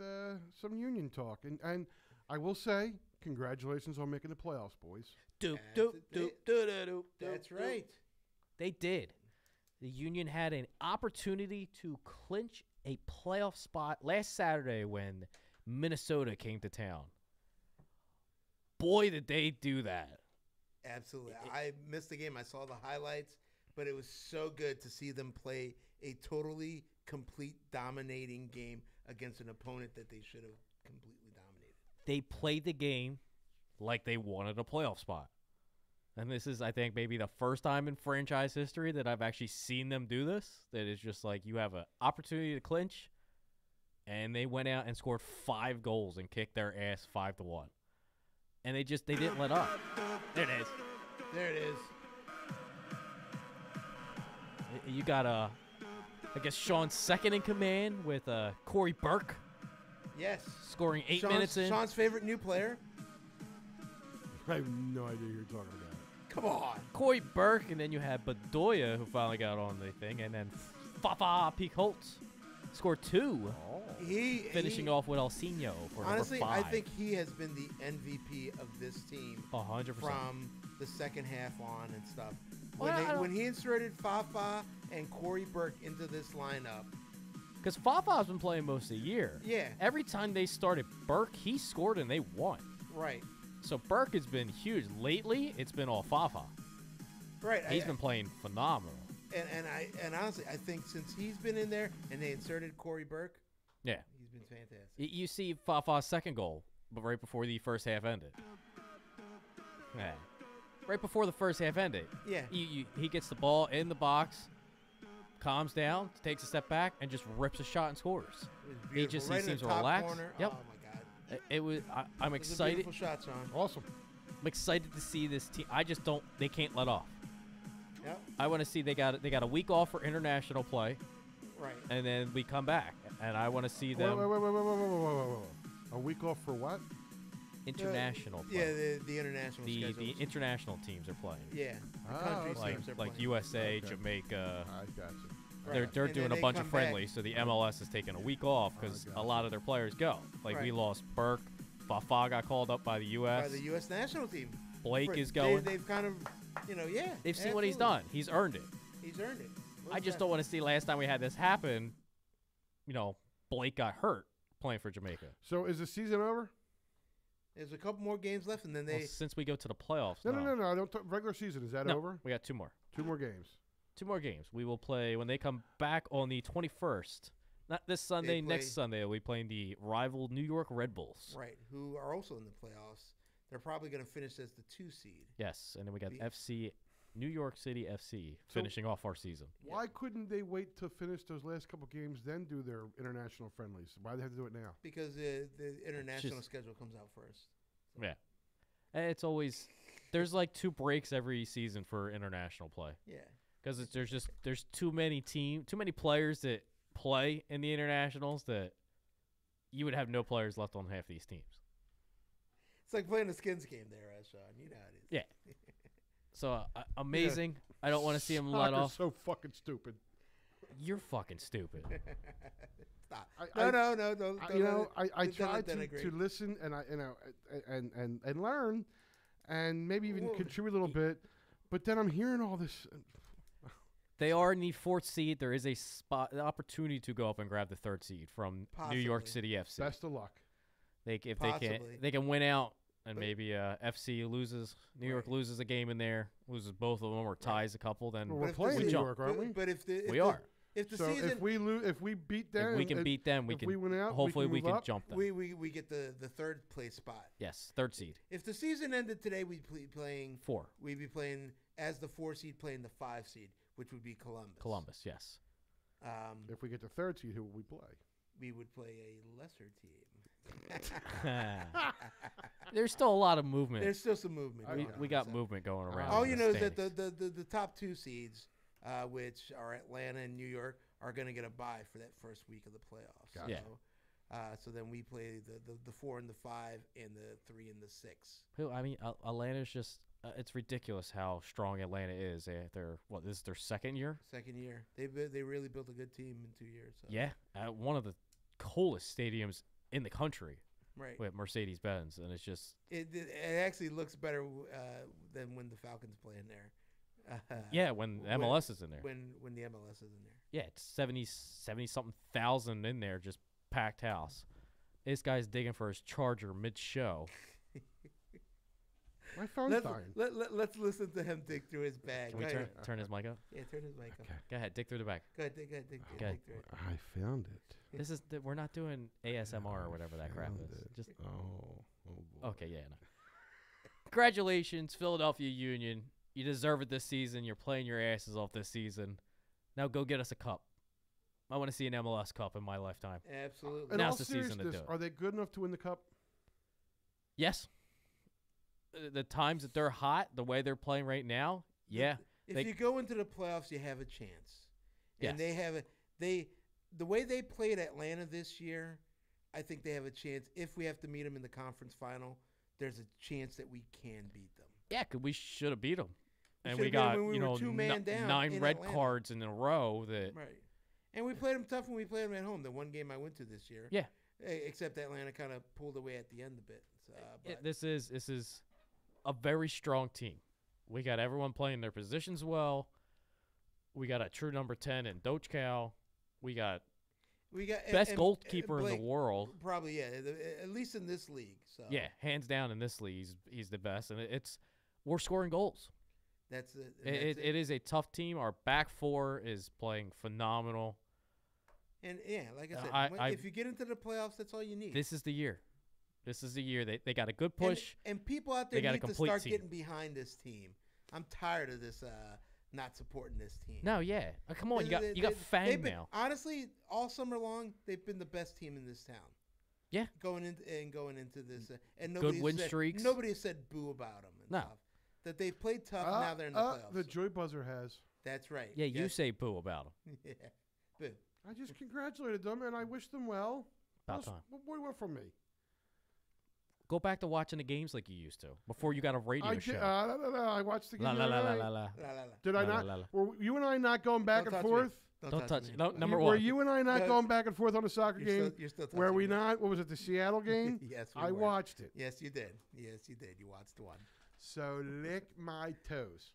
some Union talk, and I will say congratulations on making the playoffs, boys. That's right. They did. The Union had an opportunity to clinch a playoff spot last Saturday when Minnesota came to town. Boy, did they do that. Absolutely. I missed the game. I saw the highlights, but it was so good to see them play a totally complete dominating game against an opponent that they should have completely dominated. They played the game like they wanted a playoff spot. And this is, I think, maybe the first time in franchise history that I've actually seen them do this. That is just like you have an opportunity to clinch, and they went out and scored 5 goals and kicked their ass 5-1. And they didn't let up. There it is. There it is. You got I guess Sean's second in command with Corey Burke Yes. scoring 8 minutes in. Sean's favorite new player. I have no idea who you're talking about. Come on. Corey Burke, and then you had Bedoya, who finally got on the thing, and then Fafa Peak-Holtz scored 2. Finishing off with Alcino for honestly, number 5. I think he has been the MVP of this team 100%. from the second half on and stuff. Well, When he inserted Fafa and Corey Burke into this lineup. Because Fafa's been playing most of the year. Yeah. Every time they started Burke, he scored and they won. Right. So Burke has been huge. Lately, it's been all Fafa. Right. He's been playing phenomenal. And honestly, I think since he's been in there and they inserted Corey Burke, yeah, he's been fantastic. You see Fafa's second goal, but right before the first half ended. Yeah. Right before the first half ended. Yeah. He gets the ball in the box, calms down, takes a step back, and just rips a shot and scores. He seems relaxed. Corner. Yep. Oh my God. It was. I'm It was a excited. beautiful shot, Sean. Awesome. I'm excited to see this team. I just don't. They can't let off. Yep. I want to see they got a week off for international play, Right. and then we come back, and I want to see them Wait. A week off for what? international play. Yeah, the international the schedules. international teams are playing. Yeah. The Oh, country okay. teams are Like playing. USA, Okay. Jamaica. I got you. They're And then doing a they bunch of come back. friendlies, so the MLS is taking a week off because Okay. a lot of their players go. Like we Right. lost Burke, Fafa got called up by the U.S. By the U.S. national team. Blake is going. They've kind of, yeah. They've seen what he's absolutely. done. He's earned it. He's earned it. I just don't want to see last time we had this happen. Blake got hurt playing for Jamaica. So is the season over? There's a couple more games left, and then Well, they. since we go to the playoffs, No. I don't. Regular season is that No, over? we got 2 more. 2 more games. 2 more games. We will play when they come back on the 21st. Not this Sunday, next Sunday. We'll be playing the rival New York Red Bulls. Right, who are also in the playoffs. They're probably going to finish as the 2 seed. Yes, and then we got The- FC, New York City FC, So- finishing off our season. Why couldn't they wait to finish those last couple games, then do their international friendlies? Why do they have to do it now? Because the international just- schedule comes out first. Yeah. And it's always, there's like 2 breaks every season for international play. Yeah. Because there's too many players that play in the internationals that you would have no players left on half these teams. It's like playing a skins game there, Sean. You know how it is. Yeah. So amazing. I don't want to see him let Soccer's off. so fucking stupid. You're fucking stupid. Stop. I- No. I don't tried denigrate. to listen and learn, and maybe even contribute a little bit, but then I'm hearing all this. They are in the 4th seed. There is an opportunity to go up and grab the 3rd seed from New York Possibly. City FC. Best of luck. Possibly. They can win out, and But- maybe FC loses. New York Right. loses a game in there, loses both of them, or ties a couple. Then Well, But we're if the playing New season- York, aren't we? But if the We are. If the So season if we beat them, if we can beat them, we if can. we win out, hopefully, we move can up. jump them. we get the 3rd place spot. Yes, 3rd seed. If the season ended today, we'd be playing 4. We'd be playing as the 4 seed, playing the 5 seed, which would be Columbus. Columbus, yes. If we get the 3rd seed, who will we play? We would play a lesser team. There's still a lot of movement. There's still some movement. we going we on, got so. movement going around. All in you the know is that standings. the top 2 seeds, which are Atlanta and New York, are going to get a bye for that first week of the playoffs. Gotcha. Yeah. So then we play the 4 and the 5 and the 3 and the 6. I mean, Atlanta's just it's ridiculous how strong Atlanta is. This is their second year? Second year. They really built a good team in 2 years. So. Yeah, one of the coolest stadiums in the country. Right. With Mercedes-Benz, and it's just it actually looks better than when the Falcons play in there. Yeah, when MLS is in there. When the MLS is in there. Yeah, it's 70 something thousand in there, just packed house. This guy's digging for his charger mid-show. My phone's dying. Let's listen to him dig through his bag. Can we turn his mic up? Yeah, turn his mic up. Go ahead, dig through the bag. Go ahead, dig through it. I found it. We're not doing ASMR or whatever that crap is. Just boy. okay, yeah. No. Congratulations, Philadelphia Union. You deserve it this season. You're playing your asses off this season. Now go get us a cup. I want to see an MLS Cup in my lifetime. Absolutely. In Now's all the season to do seriousness, it. are they good enough to win the cup? Yes. The times that they're hot, the way they're playing right now, yeah. If you go into the playoffs, you have a chance. And Yes. the way they played Atlanta this year, I think they have a chance. If we have to meet them in the conference final, there's a chance that we can beat them. Yeah, 'cause we should have beat them. And should've we beat 'em got, when we were 2-man down 9 in red Atlanta. cards in a row that Right. And we played them tough when we played them at home. The one game I went to this year. Yeah. Except Atlanta kind of pulled away at the end a bit. So, but this is a very strong team. We got everyone playing their positions well. We got a true number 10 in Dochkow. We got best goalkeeper in the world. Probably, yeah. At least in this league. So Yeah, hands down in this league, he's the best. And we're scoring goals. That's it. It is a tough team. Our back four is playing phenomenal. And yeah, like I said, if you get into the playoffs, that's all you need. This is the year. This is the year. They got a good push. And people out there They got a need to complete start team. getting behind this team. I'm tired of this not supporting this team. No, yeah. Come on, you got Fang they've been- now. Honestly, all summer long, they've been the best team in this town. Yeah. Going into this, and Good nobody win said, streaks. Nobody said boo about them. And No. stuff. That they played tough. Now they're in the playoffs. The Joy Buzzer has. That's right. Yeah, you Yes. say boo about them. Yeah. Boo. I just congratulated them and I wish them well. About time. What do you want from me? Go back to watching the games like you used to before you got a radio I show. did, I watched the game. La la la la the la other la. night. La, la, la. Did I La, not? la, la. Were you and I not going back Don't and touch forth? Me. Don't touch me. it. No, number Were one. you and I not Good. going back and forth on a soccer You're game? still- you're still where touching we me. not? What was it? The Seattle game? Yes, we I were. watched it. Yes, you did. Yes, you did. You watched one. So lick my toes.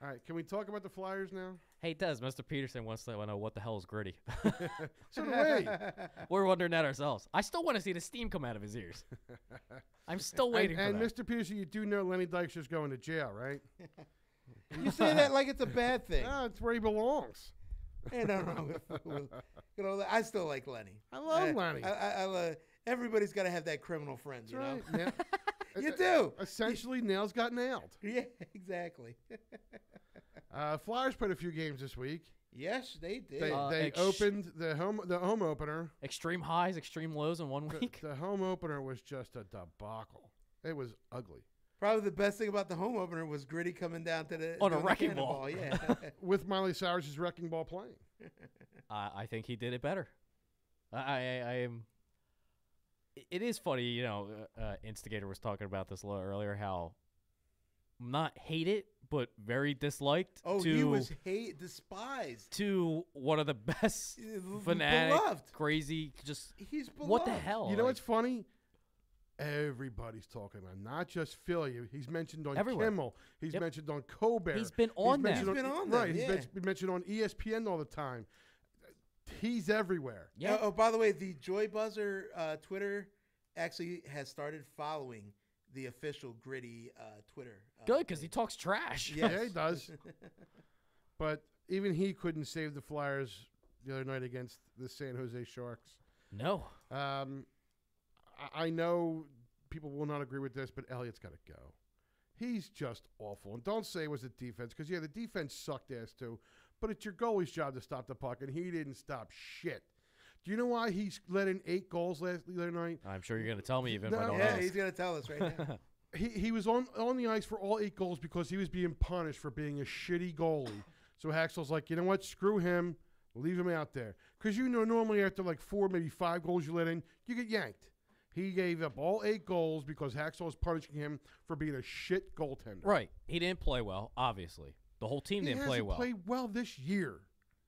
All right, can we talk about the Flyers now? Hey, Des, Mr. Peterson wants to know what the hell is gritty. So do we. We're wondering that ourselves. I still want to see the steam come out of his ears. I'm still waiting and for that. Mr. Peterson, you do know Lenny Dykstra's going to jail, right? You say that like it's a bad thing. No, it's where he belongs. Hey, no. You know, I still like Lenny. I love Lenny. Everybody's got to have that criminal friend, That's you right. know? Yeah. You do. Essentially, nails got nailed. Yeah, exactly. Flyers played a few games this week. Yes, they did. They opened the home opener. Extreme highs, extreme lows in 1 week. The home opener was just a debacle. It was ugly. Probably the best thing about the home opener was Gritty coming down to the On a doing the wrecking cannonball, ball. Yeah. With Miley Cyrus's wrecking ball playing. I think he did it better. I am. It is funny, you know. Instigator was talking about this a little earlier. How not hate it, but very disliked. Oh, to, he was despised. To one of the best fanatic, Beloved. crazy. Just He's beloved. what the hell? You know what's funny? Everybody's talking about, not just Philly. He's mentioned on Everywhere. Kimmel. He's Yep. mentioned on Colbert. He's been on them. mentioned He's been on them, Right. yeah. He's been mentioned on ESPN all the time. He's everywhere. Yeah. Oh, by the way, the Joy Buzzer Twitter actually has started following the official Gritty Twitter. Good, because he talks trash. Yes. Yeah, he does. But even he couldn't save the Flyers the other night against the San Jose Sharks. No. I know people will not agree with this, but Elliott's got to go. He's just awful. And don't say it was the defense, because, yeah, the defense sucked ass too. But it's your goalie's job to stop the puck, and he didn't stop shit. Do you know why he's let in 8 goals the other night? I'm sure you're going to tell me even if I No. don't Yeah, ask. he's going to tell us right now. he was on the ice for all 8 goals because he was being punished for being a shitty goalie. So Haxtell's like, you know what? Screw him. Leave him out there. Because normally after like 4, maybe 5 goals you let in, you get yanked. He gave up all 8 goals because Haxtell was punishing him for being a shit goaltender. Right. He didn't play well, obviously. The whole team didn't play well. He hasn't played well this year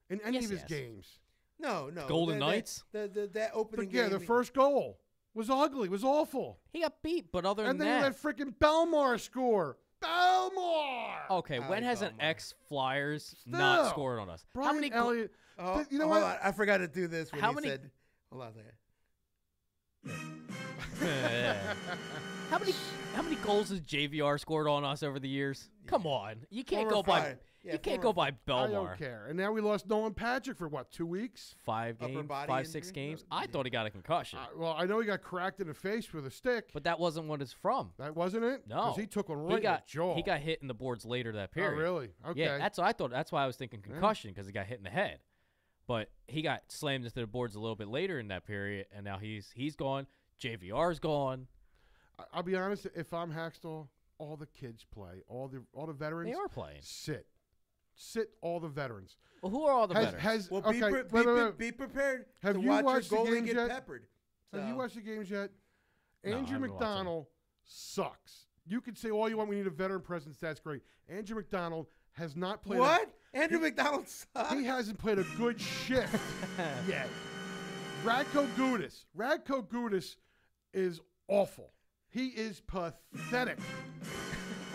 in any of his games. No. Golden Knights? That opening But yeah, game. the first goal was ugly. Was awful. He got beat, but other than And then you that. let freaking Belmar score. Belmar! Okay, when has an Belmar. ex-Flyers not Still. scored on us? Brian How many Elliott. Oh, you know hold what? on. I forgot to do this when How he many- said. Hold on a second. How many goals has JVR scored on us over the years? Come on. You can't Former go by Flyer. Yeah, you can't former go by I Belmar. don't care. And now we lost Nolan Patrick for what, 2 weeks? 5 Upper games, body 5, 6 injury? games. I thought he got a concussion. Well, I know he got cracked in the face with a stick. But that wasn't what it's from. That wasn't it? No. Because he took one right He got in the jaw. he got hit in the boards later that period. Oh, really? Okay. Yeah, that's what I thought. That's why I was thinking concussion because he got hit in the head. But he got slammed into the boards a little bit later in that period, and now he's gone. JVR's gone. I'll be honest. If I'm Haxtell, all the kids play. All the veterans. They are playing. Sit all the veterans. Well, who are all the veterans? Well, okay, be prepared Have to you watch watched the your goalie games get yet? peppered. Have you So- watched the games yet? No, I Andrew haven't watched any. McDonald sucks. You can say all you want. We need a veteran presence. That's great. Andrew McDonald has not played. What? Andrew McDonald sucks. He hasn't played a good shift yet. Radko Gudas is awful. He is pathetic.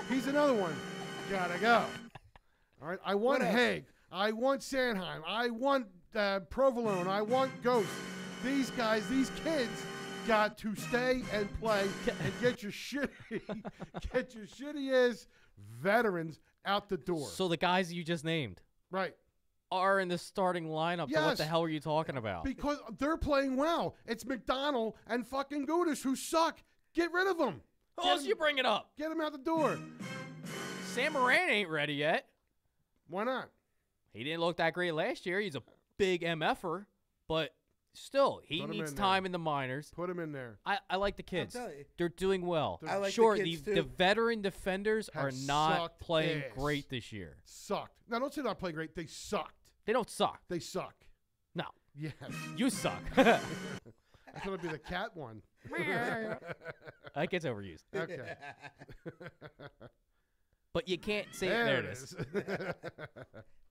He's another one. Gotta go. All right. I want What else? Haig. I want Sanheim. I want Provolone. I want Ghost. These guys, these kids, got to stay and play and get your shitty ass veterans out the door. So the guys you just named Right. are in the starting lineup. So what Yes. the hell are you talking about? Because they're playing well. It's McDonald and fucking Gudas who suck. Get rid of them. Who else you bringing up? Get him out the door. Sam Moran ain't ready yet. Why not? He didn't look that great last year. He's a big MFer, but still, he Put him needs in time there. in the minors. Put him in there. I like the kids. tell you. They're doing well. I like the sure, kids, the too. veteran defenders Have are not sucked playing ass. great this year. Sucked. Now, don't say not playing great. They sucked. They don't suck. They suck. No, Yes. you suck. I thought it'd be the cat one. That gets overused. Okay. But you can't say There it it is. is.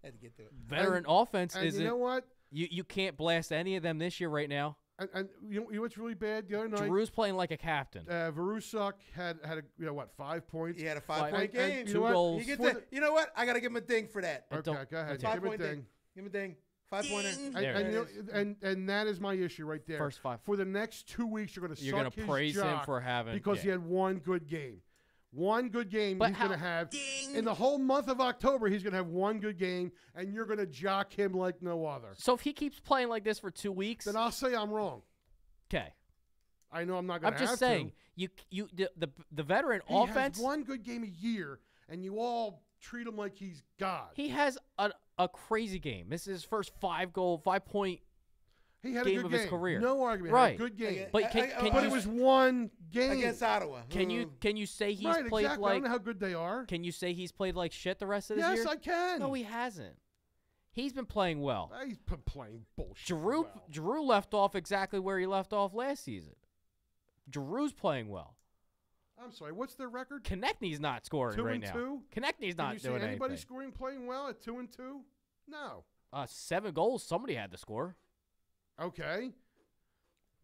Had to get to it. Veteran offense And isn't. you know what? You can't blast any of them this year right now. And you know what's really bad? The other night, Drew's playing like a captain. Varusuk had a 5 points. He had a Five- 5-point and game. you Two know what? goals. He gets For a, you know what? I got to give him a ding for that. And Okay, don't- go ahead. don't- Give him a 5-point ding. Give him a ding. 5-pointer. There And, it you is. know, and that is my issue right there. First 5. For the next 2 weeks, you're going to You're gonna gonna praise him for having because he yeah. had one good game. One good game But he's going to how- have in the whole month of October. He's going to have one good game, and you're going to jock him like no other. So if he keeps playing like this for 2 weeks, Then I'll say I'm wrong. okay. I know I'm not going I'm to have just saying to. the veteran He offense. has one good game a year, and you all treat him like he's God. He has a crazy game. This is his first 5-point. He had game a good of game. his career. No argument. Right. Had a good game. But can But you it was one game. Against Ottawa. can you say he's right, played exactly. I like? don't know how good they are. Can you say he's played like shit the rest of this Yes, year? I can. No, he hasn't. He's been playing well. He's playing bullshit. Drew well. Drew left off exactly where he left off last season. Drew's playing well. I'm sorry. What's their record? Konechny's not scoring 2 right and now. 2? Konechny's Can not you see doing anybody anything. scoring playing well at 2 and 2? No. 7 goals. Somebody had to score. Okay.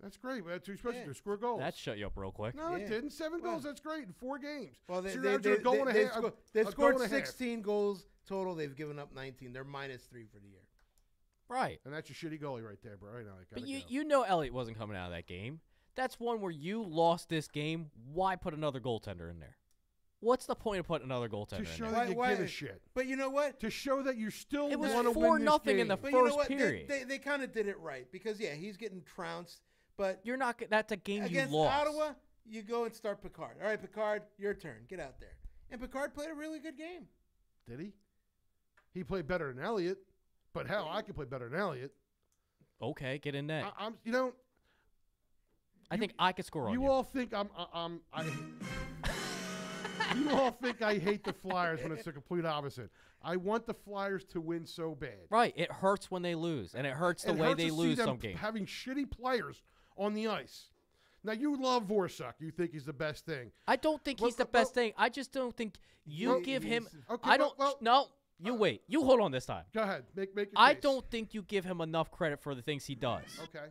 That's great. That's what you're supposed to do. Score goals. That shut you up real quick. No, it Yeah. didn't. 7 Well- goals. That's great in 4 games. Well, So they, you're they, averaging a goal and a half. they've a goal scored and a half. 16 goals total. They've given up 19. They're -3 for the year. Right. And that's your shitty goalie right there, bro. I know. But you know Elliott wasn't coming out of that game. That's one where you lost this game. Why put another goaltender in there? What's the point of putting another goaltender To in show there? that you Why- give a shit. But you know what? To show that you still It was want to 4-0 win this in the game. But you know first what? period. They kind of did it right because, yeah, he's getting trounced. But You're not. That's a game against you lost. Ottawa, you go and start Picard. All right, Picard, your turn. Get out there. And Picard played a really good game. Did he? He played better than Elliott. But hell, I could play better than Elliott. Okay, get in net. I'm. You know. I think I could score on You you. all think I'm. You all think I hate the Flyers when it's the complete opposite. I want the Flyers to win so bad. Right. It hurts when they lose, and it hurts the It way hurts they to see lose them some games. having shitty players on the ice. Now, you love Vorsak. You think he's the best thing. I don't think he's the best thing. I just don't think you give him. Okay, I don't. No, you wait. You hold on this time. Go ahead. Make your I case. don't think you give him enough credit for the things he does. Okay.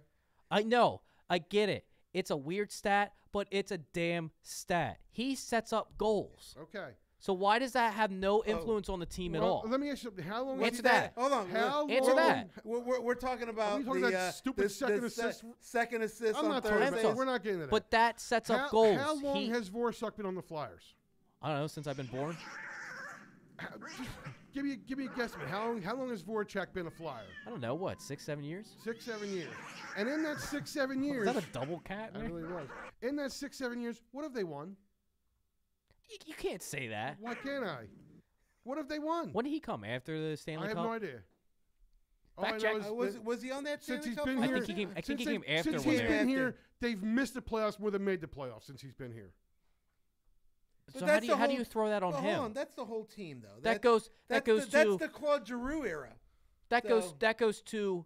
I know. I get it. It's a weird stat, but it's a damn stat. He sets up goals. Okay. So why does that have no influence on the team at all? Let me ask you something. How long? Answer that. Hold on. How Answer long? that. We're talking about we talking the about stupid the second se- assist? Second assist I'm on not talking Thursdays. about that. We're not getting into that. But that sets up goals. How long He- has Vorsak been on the Flyers? I don't know, since I've been born. Give me a guesstimate. How long has Voracek been a Flyer? I don't know, what, 6, 7 years? 6, 7 years. And in that 6, 7 years, Was that a double cat, That man? really was. In that 6, 7 years, what have they won? You can't say that. Why can't I? What have they won? When did he come? After the Stanley I have Cup? no idea. All Fact I check. know is Was he on that since Stanley he's Cup been final? here, I think he came after since when he's they been were- here, they've missed the playoffs more than made the playoffs since he's been here. So how do you throw that on him? Hold on, that's the whole team though. That goes that's the Claude Giroux era. That So- goes to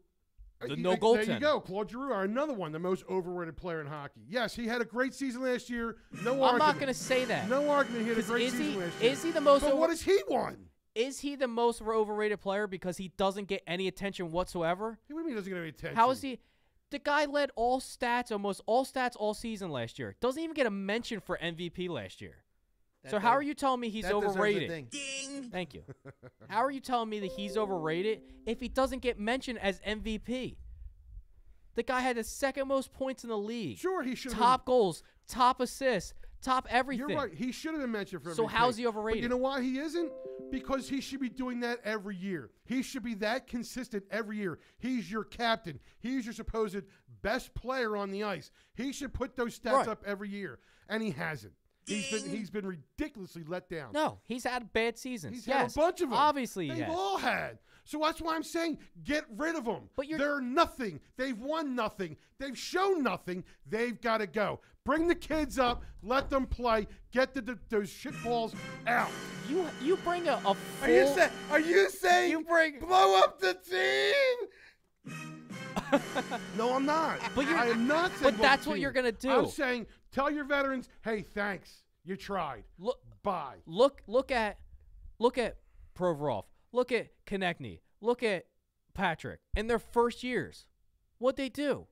the no There goaltender. you go. Claude Giroux, another one, the most overrated player in hockey. Yes, he had a great season last year. No argument. I'm not going to say that. No argument. He had a 'Cause great is season he- last year. is he the most But over- what has he won? Is he the most overrated player because he doesn't get any attention whatsoever? What do you mean he doesn't get any attention? How is he? The guy led almost all stats all season last year. Doesn't even get a mention for MVP last year. So how are you telling me he's that deserves a overrated? ding. Thank you. How are you telling me that he's overrated if he doesn't get mentioned as MVP? The guy had the second most points in the league. Sure, he should have top goals, top assists, top everything. You're right. He should have been mentioned for MVP. So how's he overrated? But you know why he isn't? Because he should be doing that every year. He should be that consistent every year. He's your captain. He's your supposed best player on the ice. He should put those stats Right. up every year, and he hasn't. He's been ridiculously let down. No, he's had bad seasons. He's yes, had a bunch of them. Obviously, They've yes. all had. So that's why I'm saying get rid of them. But they're nothing. They've won nothing. They've shown nothing. They've got to go. Bring the kids up. Let them play. Get those shit balls out. You bring a full. Are you saying you bring blow up the team? No, I'm not. But I am not saying. But that's blow what the you're team. gonna do. I'm saying tell your veterans, hey, thanks. You tried. Look, bye. Look at Provorov. Look at Konechny. Look at Patrick. In their first years, what'd they do?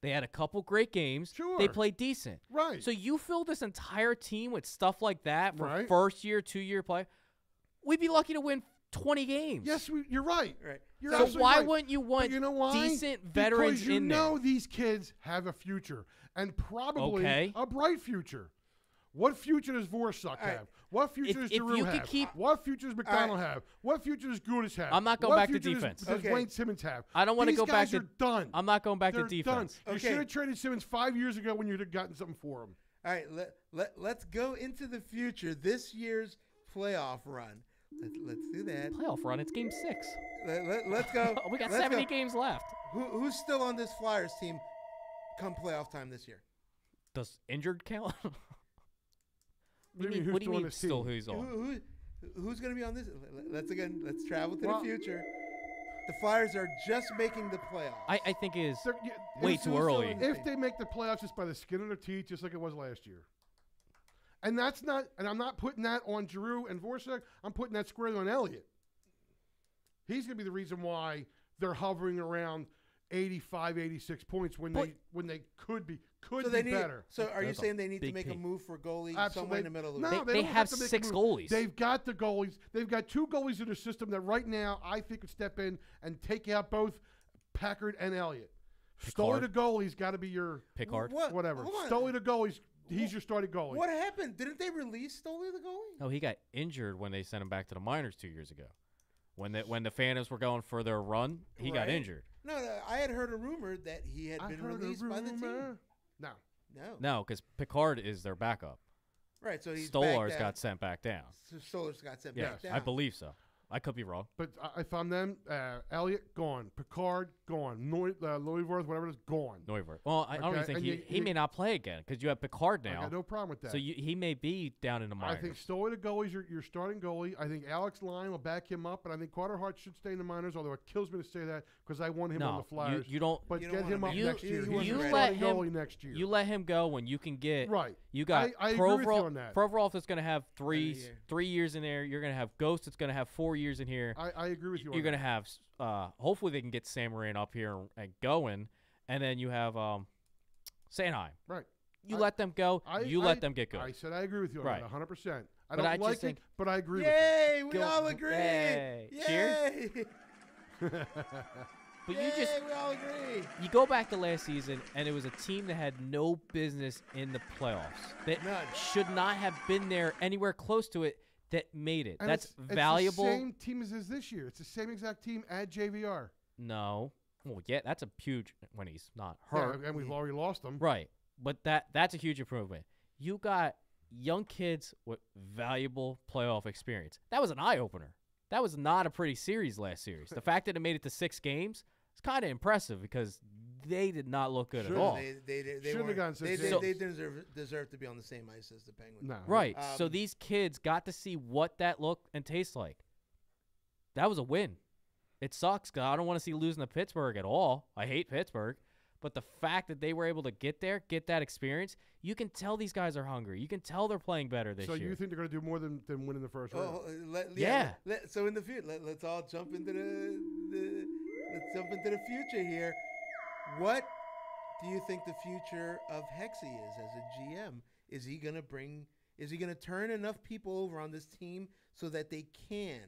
They had a couple great games. Sure. They played decent. Right. So you fill this entire team with stuff like that for Right. first year, 2-year play. We'd be lucky to win 20 games. Yes, you're right. Right. You're So absolutely why right. wouldn't you want But you know why? decent veterans because you in there? know these kids have a future and probably Okay. a bright future. What future does Vorsak have? What future does if Giroux you could have? keep- What future does McDonald have? What future does Gudis have? I'm not going What back to future defense. Does Okay. Wayne Simmons have? I don't want to These go back guys to are done. I'm not going back They're to defense. Done. You Okay. should have traded Simmons 5 years ago when you'd have gotten something for him. All right, let's go into the future. This year's playoff run. Let's do that. Playoff run. It's game 6. Let's go. We got Let's 70 go. games left. Who's still on this Flyers team come playoff time this year? Does injured count? What do you mean, what do you who's still on mean this still team? who's on? Who's going to be on this? Let's travel to Well- the future. The Flyers are just making the playoffs. I think it is They're- yeah, way if- too early. If they make the playoffs just by the skin of their teeth, just like it was last year. And that's not, and I'm not putting that on Giroux and Vorsak. I'm putting that squarely on Elliott. He's going to be the reason why they're hovering around 85, 86 points when they could be better. So are you That's a saying they need to big make a team. move for goalie Absolutely. somewhere in the middle of the No, week? They don't have to make a 6 move. goalies. They've got the goalies. They've got 2 goalies in their system that right now I think could step in and take out both Packard and Elliott. Stoley the goalie's got to be your Picard. whatever. Hold on. Stoley the goalie's he's your starting goalie. What happened? Didn't they release Stoley the goalie? Oh, he got injured when they sent him back to the minors 2 years ago. When the Phantoms were going for their run, he got Right. injured. No, I had heard a rumor that he had been released by the team. No. No. No, because Picard is their backup. Right, so he's Stolar's back got down. sent back down. So Stolar's got sent Yes, back down. I believe so. I could be wrong. But if I'm them, Elliott gone, Picard gone, Neuwirth, whatever it is, gone. Neuwirth. Well, I don't even think he may not play again because you have Picard now. I got no problem with that. So he may be down in the minors. I think Stoli the goalie's your starting goalie. I think Alex Lyon will back him up, and I think Carter Hart should stay in the minors. Although it kills me to say that because I want him on the Flyers. You don't. But you get don't him up wanna next year. You He's let starting him. goalie next year. You let him go when you can get. Right. You got I agree with you on that. Provorov is going to have three year. years in there. You're going to have Ghost. It's going to have 4 years in here. I agree with you. You're going to have. Hopefully they can get Sam Morin up here and going, and then you have Sanheim. Right. You let them go. Let them get good. I said I agree with you on Right. that 100%. I But don't I just like think- it, but I agree with Yay! We Go- all agree. Yay. Yay! Cheers. you. But Yay, you just we all agree. you go back to last season, and it was a team that had no business in the playoffs. That None. should not have been there anywhere close to it. That made it. And That's it's valuable. It's the same team as is this year. It's the same exact team at JVR. No. Well, yeah, that's a huge when he's not hurt. Yeah, and we've already lost them. Right. But that's a huge improvement. You got young kids with valuable playoff experience. That was an eye opener. That was not a pretty series last series. The fact that it made it to 6 games is kind of impressive because they did not look good at all. They Shouldn't have weren't- gone 6 they, games. they deserve to be on the same ice as the Penguins. No. Right. So Um, these kids got to see what that look and tastes like. That was a win. It sucks because I don't want to see losing to Pittsburgh at all. I hate Pittsburgh. But the fact that they were able to get there, get that experience, you can tell these guys are hungry. You can tell they're playing better this So year. you think they're going to do more than win in the first round? Yeah. So in the future, let's all jump into let's jump into the future here. What do you think the future of Hexy is as a GM? Is he going to turn enough people over on this team so that they can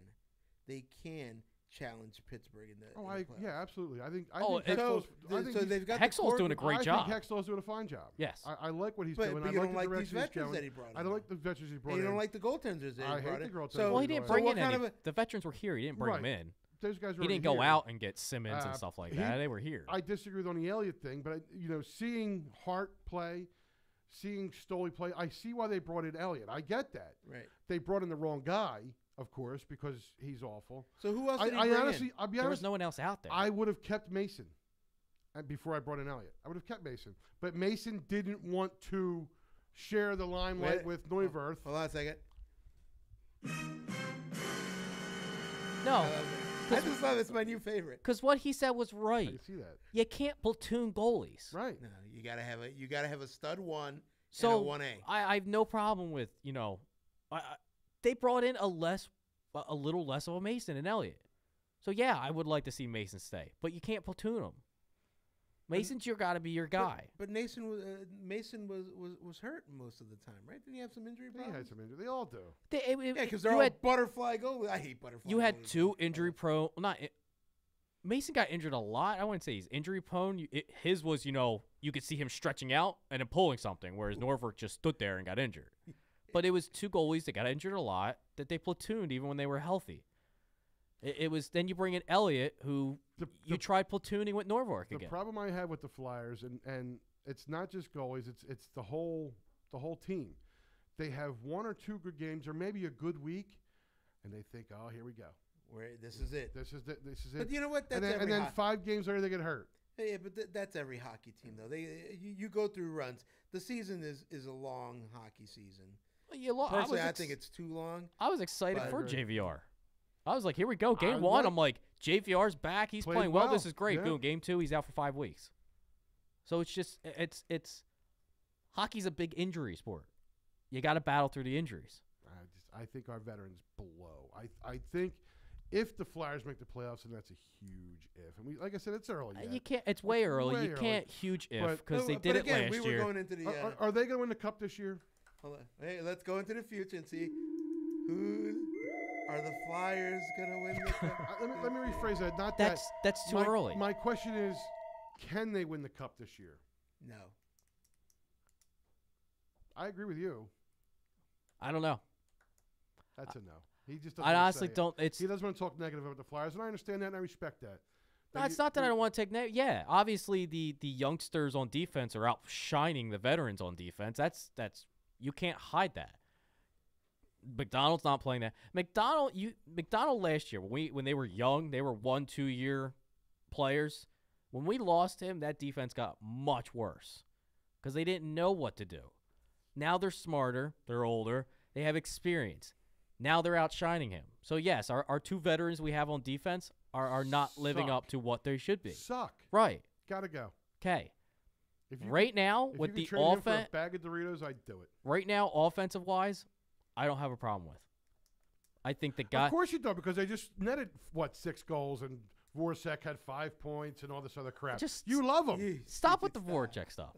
challenge Pittsburgh in the playoffs? Yeah, absolutely. I think so they've got Hextall's doing a great job. I think Hextall's doing a fine job. Yes. I like what he's But doing. you I don't like like the these direction he's veterans going. that he brought in. I don't like the veterans he brought And in. you don't like the goaltenders that I he hate brought the in. goaltenders. So, Well, he didn't so bring what in kind any. of a, The veterans were here. He didn't bring them Right. in. Those guys were He didn't already go here. out and get Simmons and stuff like that. They were here. I disagree with on the Elliott thing, but seeing Hart play, seeing Stoli play, I see why they brought in Elliott. I get that. Right. They brought in the wrong guy, of course, because he's awful. So who else did he I bring honestly, in? I'll be There was honest. no one else out there. I would have kept Mason before I brought in Elliott. I would have kept Mason, but Mason didn't want to share the limelight Wait. with Neuwirth. Hold on a second. No. I just love it's my new favorite. Because what he said was right. I see that. You can't platoon goalies. Right. No, you gotta have a stud one So and a 1A. I have no problem with, they brought in a little less of a Mason and Elliott. So, yeah, I would like to see Mason stay. But you can't platoon him. Mason's got to be your guy. But Mason was hurt most of the time, right? Didn't he have some injury He problems? had some injury. They all do. Yeah, because they're you all had- butterfly goalies. I hate butterfly. You had goalies. 2 injury prone. Mason got injured a lot. I wouldn't say he's injury prone. His was, you could see him stretching out and then pulling something, whereas Norfolk just stood there and got injured. But it was 2 goalies that got injured a lot that they platooned even when they were healthy. It was then you bring in Elliott, who you tried platooning with Norfolk The again. problem I have with the Flyers, and it's not just goalies, it's the whole team. They have 1 or 2 good games, or maybe a good week, and they think, oh, here we go. This is it. This is it. But you know what? That's and then 5 games later they get hurt. Yeah, but that's every hockey team though. You go through runs. The season is a long hockey season. Personally, I think it's too long. I was excited But- for JVR. I was like, here we go. Game I 1, like- I'm like, JVR's back. He's Played playing well. well. This is great. Yeah. Boom. Game 2, he's out for 5 weeks. So it's just, it's hockey's a big injury sport. You got to battle through the injuries. I think our veterans blow. I think if the Flyers make the playoffs, and that's a huge if. And like I said, it's early. Yet. You can't. It's way early. You early. can't huge if But- because they But did it again, last we year. were going into the. Are they going to win the Cup this year? Hold on. Hey, let's go into the future and see who are the Flyers gonna win the Cup. Let me rephrase that. Not That's too early. My question is, can they win the Cup this year? No. I agree with you. I don't know. That's a no. He just. Doesn't I wanna honestly say it. don't. It's He doesn't want to talk negative about the Flyers, and I understand that, and I respect that. no, it's not that I don't want to take net. Yeah, obviously the youngsters on defense are outshining the veterans on defense. That's you can't hide that. McDonald's not playing that. McDonald last year when they were young, they were 1-2 year players. When we lost him, that defense got much worse because they didn't know what to do. Now they're smarter, they're older, they have experience. Now they're outshining him. So yes, our two veterans we have on defense are not living up to what they should be. Suck. Right. Gotta go. Okay. Right now, if with you the could trade him for offense, a bag of Doritos, I'd do it. right now, offensive wise, I don't have a problem with. I think the guy. Of course you don't, because they just netted 6 goals, and Voracek had 5 points and all this other crap. You love him. Stop with the Voracek stuff.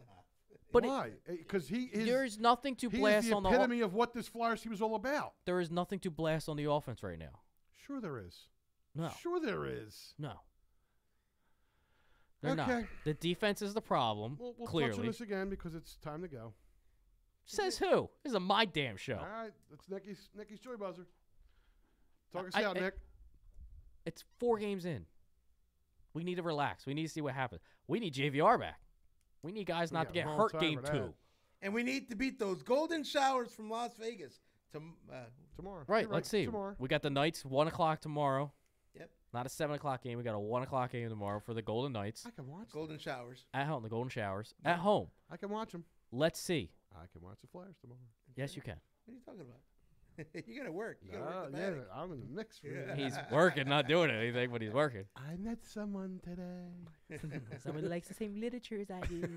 But why? Because there's nothing to blast He's the on the epitome of what this Flyers team is all about. There is nothing to blast on the offense right now. Sure there is. No. Sure there is. No. They're not. The defense is the problem. We'll clearly. touch on this again because it's time to go. Says who? This is my damn show. All right, that's Nicky's Joy Buzzer. Talk us out, Nick. It's 4 games in. We need to relax. We need to see what happens. We need JVR back. We need guys not to get hurt game 2. And we need to beat those golden showers from Las Vegas tomorrow. Right, let's see. Tomorrow. We got the Knights 1 o'clock tomorrow. Yep. Not a 7 o'clock game. We got a 1 o'clock game tomorrow for the Golden Knights. I can watch Golden showers. At home, the Golden Showers. At home. I can watch them. Let's see. I can watch the Flyers tomorrow. Yes, you can. What are you talking about? You gotta work. You gotta work the yeah, bag. I'm in the mix. For He's working, not doing anything, but he's working. I met someone today. Someone likes the same literature as I do.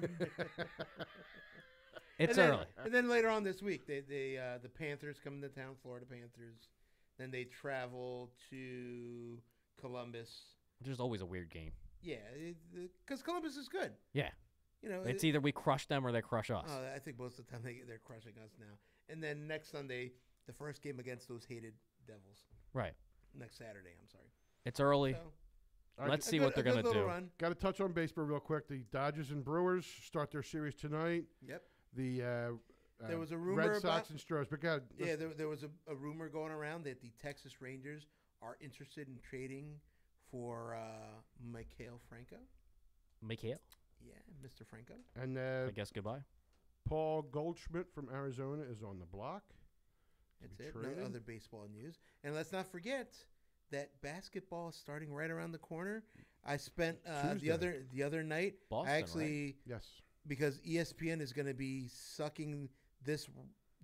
It's and then, early. And then later on this week, the Panthers come into town, Florida Panthers. Then they travel to Columbus. There's always a weird game. Yeah, because Columbus is good. Yeah. You know, it's either we crush them or they crush us. I think most of the time they're crushing us now. And then next Sunday, the first game against those hated Devils. Right. Next Saturday, I'm sorry. It's early. So, let's see what they're going to do. Got to touch on baseball real quick. The Dodgers and Brewers start their series tonight. Yep. The there was a rumor Red Sox and Stros. But God, yeah, there was a rumor going around that the Texas Rangers are interested in trading for Maikel Franco. Maikel? Yeah, Mr. Franco. And I guess goodbye. Paul Goldschmidt from Arizona is on the block. That's it. No other baseball news. And let's not forget that basketball is starting right around the corner. I spent the other night. Boston, I actually right? Yes. Because ESPN is going to be sucking this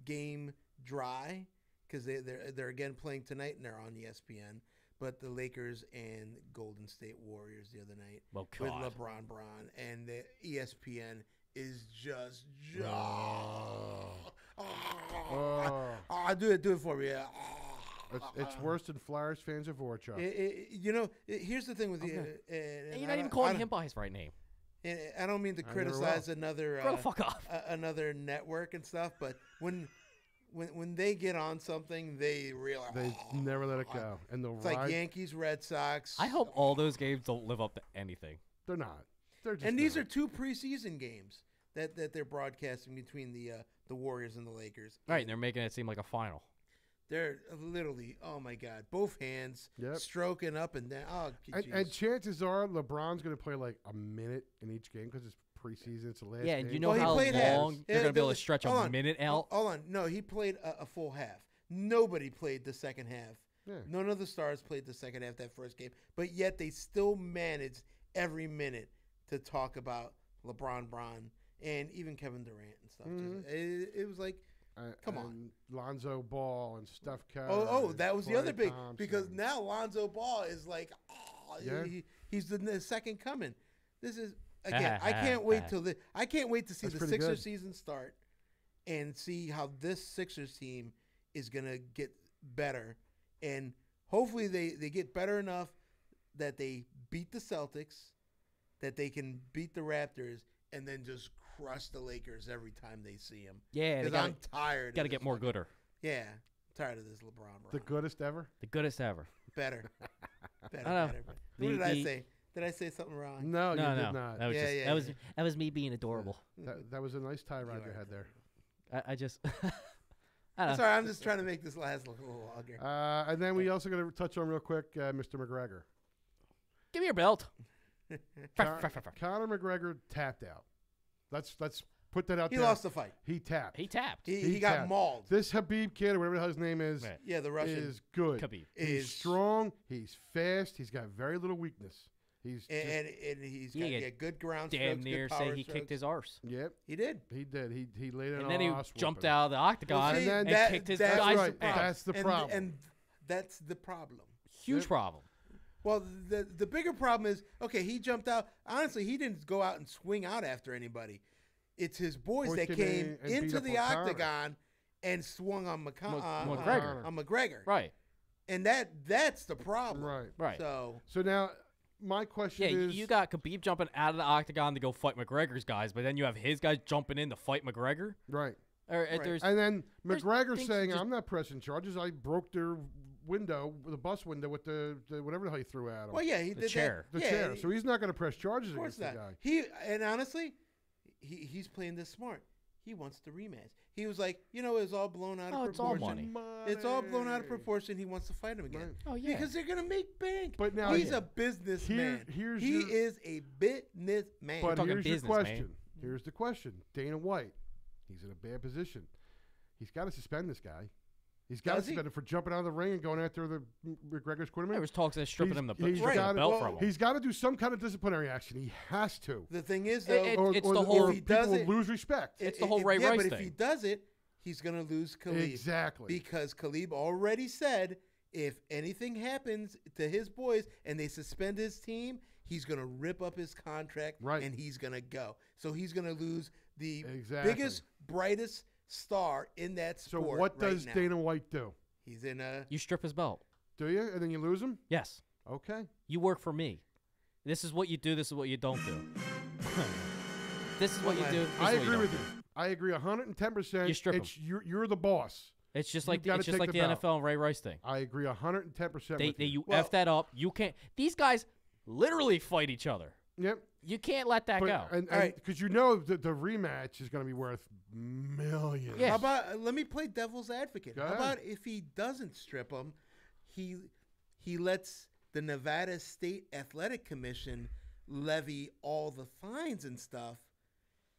game dry because they're again playing tonight and they're on ESPN. But the Lakers and Golden State Warriors the other night with LeBron and the ESPN is just do it for me. It's worse than Flyers fans of Voracek. Here's the thing with you. And you're not even calling him by his right name. And I don't mean to criticize another fuck off. Another network and stuff, but when they get on something, they realize they never let it go. And it's like Yankees, Red Sox. I hope all those games don't live up to anything. They're not. They're just and these are 2 preseason games that they're broadcasting between the Warriors and the Lakers. Right, and they're making it seem like a final. They're literally, oh my God, both hands stroking up and down. Oh, and chances are LeBron's going to play like a minute in each game because it's preseason. It's the last and game. you know how long they're going to be able to stretch a minute out? Hold on. No, he played a full half. Nobody played the second half. Yeah. None of the stars played the second half that first game, but yet they still managed every minute to talk about LeBron, and even Kevin Durant and stuff. Mm-hmm. It was like, come on. Lonzo Ball and Steph Curry. Oh, that was the other big, because now Lonzo Ball is like, he's the second coming. This is, again, I can't wait to see the Sixers season start and see how this Sixers team is going to get better. And hopefully they get better enough that they beat the Celtics, that they can beat the Raptors, and then just crush the Lakers every time they see them. Yeah, because I'm tired. Got to get more gooder. Yeah, I'm tired of this LeBron. The goodest ever. The goodest ever. Better. What did I say? Did I say something wrong? No, you did not. That was me being adorable. That was a nice tie rod you had there. I just. Sorry, I'm just trying to make this last look a little longer. And then we also got to touch on real quick, Mr. McGregor. Give me your belt. Conor McGregor tapped out. Let's put that out He there. lost the fight. He tapped. He tapped. He got tapped. mauled. This Habib kid, or whatever the hell his name is, Right. Yeah, the Russian. is good. Khabib. He's Is- strong. He's fast. He's got very little weakness. He's just, and he's got He yeah, good ground Damn strokes, near good say power he strokes. kicked his arse. yep. He did. He did. He laid it And on then he ass jumped whooping. out of the octagon See, and that- kicked his that's guy's right. ass. That's the problem. And that's the problem. Huge Yep. problem. Well, the bigger problem is, okay, he jumped out. Honestly, he didn't go out and swing out after anybody. It's his boys Boys that came came in and beat into up the on Conor. octagon and swung on McGregor. On McGregor. Right. And that's the problem. Right. Right. So So now, my question Yeah, is, you got Khabib jumping out of the octagon to go fight McGregor's guys, but then you have his guys jumping in to fight McGregor. right. Or Right. there's And then there's McGregor things saying, just- "I'm not pressing charges. I broke their window, the bus window, with the whatever the hell he threw at him, well, yeah, he The did chair. the That. Yeah, chair. So he's not going to press charges of course against the not. guy. And honestly, he's playing this smart. He wants the rematch. He was like, it's all blown out Oh, of it's all proportion. money. It's all blown out of proportion. He wants to fight him again. Right. Oh yeah. Because they're gonna make bank. But now he's here- a businessman. here's he your- is a businessman. But talking here's your business, man. question. Here's the question. Dana White, he's in a bad position. He's got to suspend this guy. He's got to Does he? suspend him for jumping out of the ring and going after the McGregor's quarterback. there was talks of stripping him the he's stripping the gotta- belt well, from him. He's got to do some kind of disciplinary action. He has to. the thing is, though, It's the whole- or if he people does will it- lose respect. It's the whole Ray yeah, Rice but if thing. he does it, he's gonna lose Khalid. Exactly. Because Khalid already said if anything happens to his boys and they suspend his team, he's gonna rip up his contract Right. and he's gonna go. So he's gonna lose the Exactly. biggest, brightest star in that So sport. what right does now. Dana White do? He's in a. You strip his belt. Do you? And then you lose him? Yes. Okay. You work for me. This is what you do. This is what you don't do. This is what you do. This I is what agree you with don't you. do. I agree 110%. You strip him. You're the boss. It's just You like gotta it's just take like the the belt. NFL and Ray Rice thing. I agree 110% with you. You Well- f that up. You can't. These guys literally fight each other. Yep. You can't let that go. And All right. because you know the rematch is going to be worth millions. Yeah. How about let me play devil's advocate? Go How ahead. about if he doesn't strip him, he lets the Nevada State Athletic Commission levy all the fines and stuff,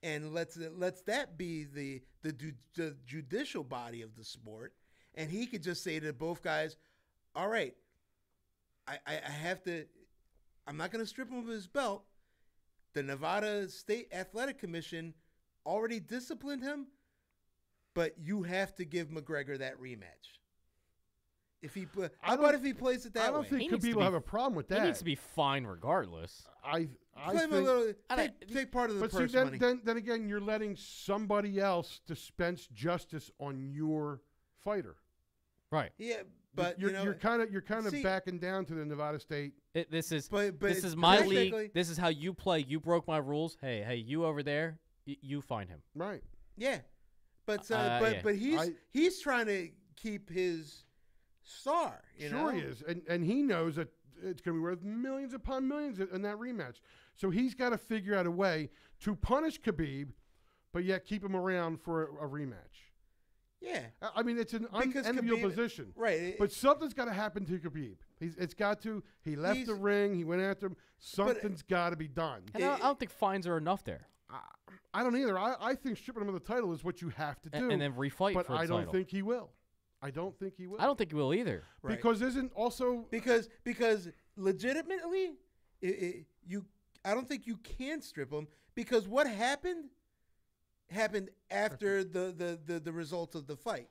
and lets that be the judicial body of the sport, and he could just say to both guys, "All right, I have to. I'm not going to strip him of his belt. The Nevada State Athletic Commission already disciplined him, but you have to give McGregor that rematch." If he, how about if he plays it that I don't way? think He needs to Khabib be- will have a problem with that. He needs to be fine regardless. I Play him a think, little. I don't- Take part of the but see, purse then, money. then again, you're letting somebody else dispense justice on your fighter. Right. Yeah, but you're kind of see- backing down to the Nevada State. This is But this it's is my technically- league. This is how you play. You broke my rules. Hey, you over there. You find him. Right. Yeah, but yeah. but he's trying to keep his star. You Sure know? he is, and he knows that it's going to be worth millions upon millions in that rematch. So he's got to figure out a way to punish Khabib, but yet keep him around for a rematch. Yeah, I mean, it's an Because unenviable Khabib- position. right. But something's got to happen to Khabib. It's got to. He left the He's- ring. He went after him. Something's got to be done. And I don't think fines are enough there. I don't either. I think stripping him of the title is what you have to do. And then refight But for the I don't title. think he will. I don't think he will. I don't think he will either. Right. Because isn't also because legitimately, I don't think you can strip him because what happened after the results of the fight.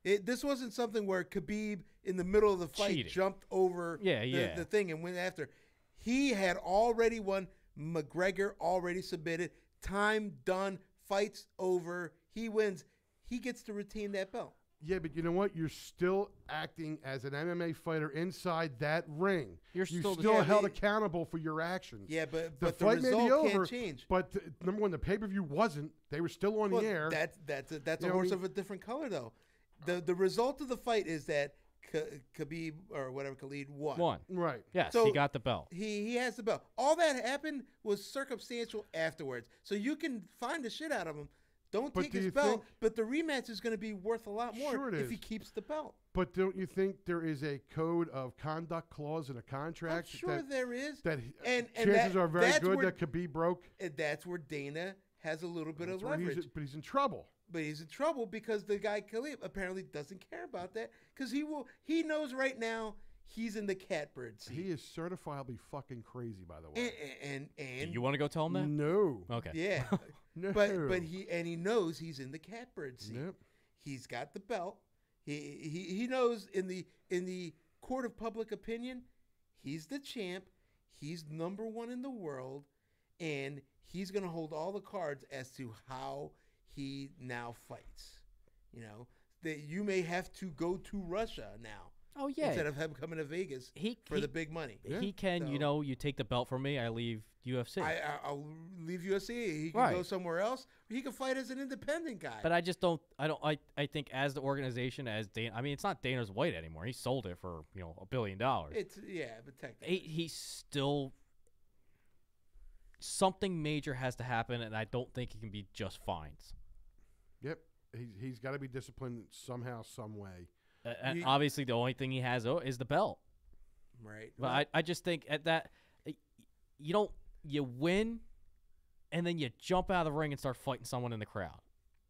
This wasn't something where Khabib in the middle of the fight Cheated. jumped over the thing and went after. He had already won. McGregor already submitted. Time done. Fight's over. He wins. He gets to retain that belt. Yeah, but you know what? You're still acting as an MMA fighter inside that ring. You're still- still Yeah, held they- accountable for your actions. Yeah, but the the fight may be result can't over, change. but number one, the pay-per-view wasn't. They were still on Well, the air. That's You a know, horse of a different color, though. The result of the fight is that Khabib or whatever Khalid won. Right. Yes, So- he got the belt. He has the belt. All that happened was circumstantial afterwards. So you can find the shit out of him. Don't But take do his you belt, think- but the rematch is going to be worth a lot more Sure it if is. he keeps the belt. But don't you think there is a code of conduct clause in a contract? I'm sure that, there is. that and chances that- are very that's good where- that Khabib broke? And that's where Dana has a little bit That's of where leverage. but he's in trouble. But he's in trouble because the guy Khalib apparently doesn't care about that because he knows right now he's in the catbird seat. He is certifiably fucking crazy, by the way. And Do you want to go tell him that? No. Okay. yeah, No. but he knows he's in the catbird seat. Yep. He's got the belt. He knows in the court of public opinion, he's the champ. He's number one in the world, and he's going to hold all the cards as to how he now fights. You know, that you may have to go to Russia now. Oh yeah. Instead of him coming to Vegas for the big money. He can, So, you take the belt from me, I leave UFC. I'll leave UFC. He can Right. go somewhere else. Or he can fight as an independent guy. But I think as the organization, as Dana, I mean, it's not Dana's White anymore. He sold it for, $1 billion. It's but technically. He's still, something major has to happen, and I don't think it can be just fines. Yep. He's got to be disciplined somehow, some way. And obviously, the only thing he has is the belt. Right. But I just think at that, you win, and then you jump out of the ring and start fighting someone in the crowd.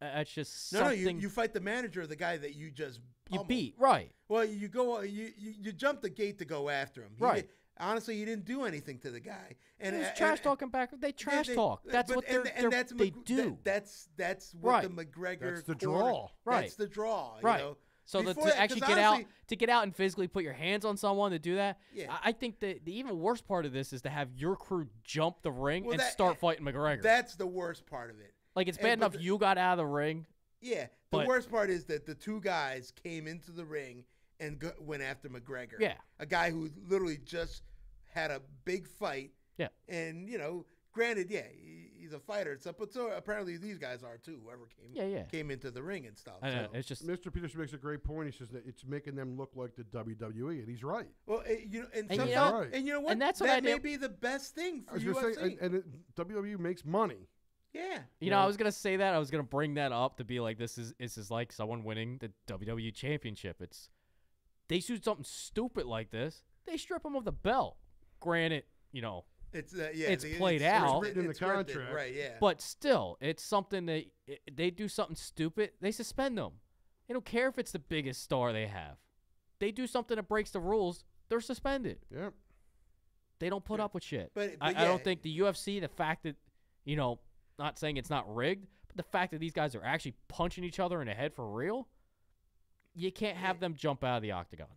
That's just something. No, you fight the manager of the guy that you just pummeled. beat, right? Well, you go, you jump the gate to go after him. Right. Honestly, he didn't do anything to the guy. And He was trash talking back. They trash talk. That's what they do. That's what Right. the McGregor. That's the corner- draw. Right. That's the draw. Right. You know? So Before to that- actually 'cause get out and physically put your hands on someone to do that, Yeah. I think the even worse part of this is to have your crew jump the ring Well, and that- start fighting McGregor. That's the worst part of it. Like it's And- bad but enough you got out of the ring. Yeah. The But- worst part is that the two guys came into the ring and went after McGregor. Yeah. A guy who literally just had a big fight. Yeah. And, granted, he's a fighter. But so apparently these guys are too, whoever came into the ring and stuff. I know, So- it's just Mr. Peterson makes a great point. He says that it's making them look like the WWE, and he's right. Well, and And sometimes, you know- and you know what? and that's what that I may did- be the best thing I for was going UFC. to say, and WWE makes money. Yeah. I was gonna say that. I was gonna bring that up to be like, this is like someone winning the WWE championship. They do something stupid like this, they strip them of the belt. Granted, It's it's played out. It's written in the scripted, contract. right? Yeah. but still, it's something that they do something stupid, they suspend them. They don't care if it's the biggest star they have. They do something that breaks the rules, they're suspended. Yep. They don't put up with shit. But I yeah. don't think the UFC, the fact that, not saying it's not rigged, but the fact that these guys are actually punching each other in the head for real, you can't have them jump out of the octagon.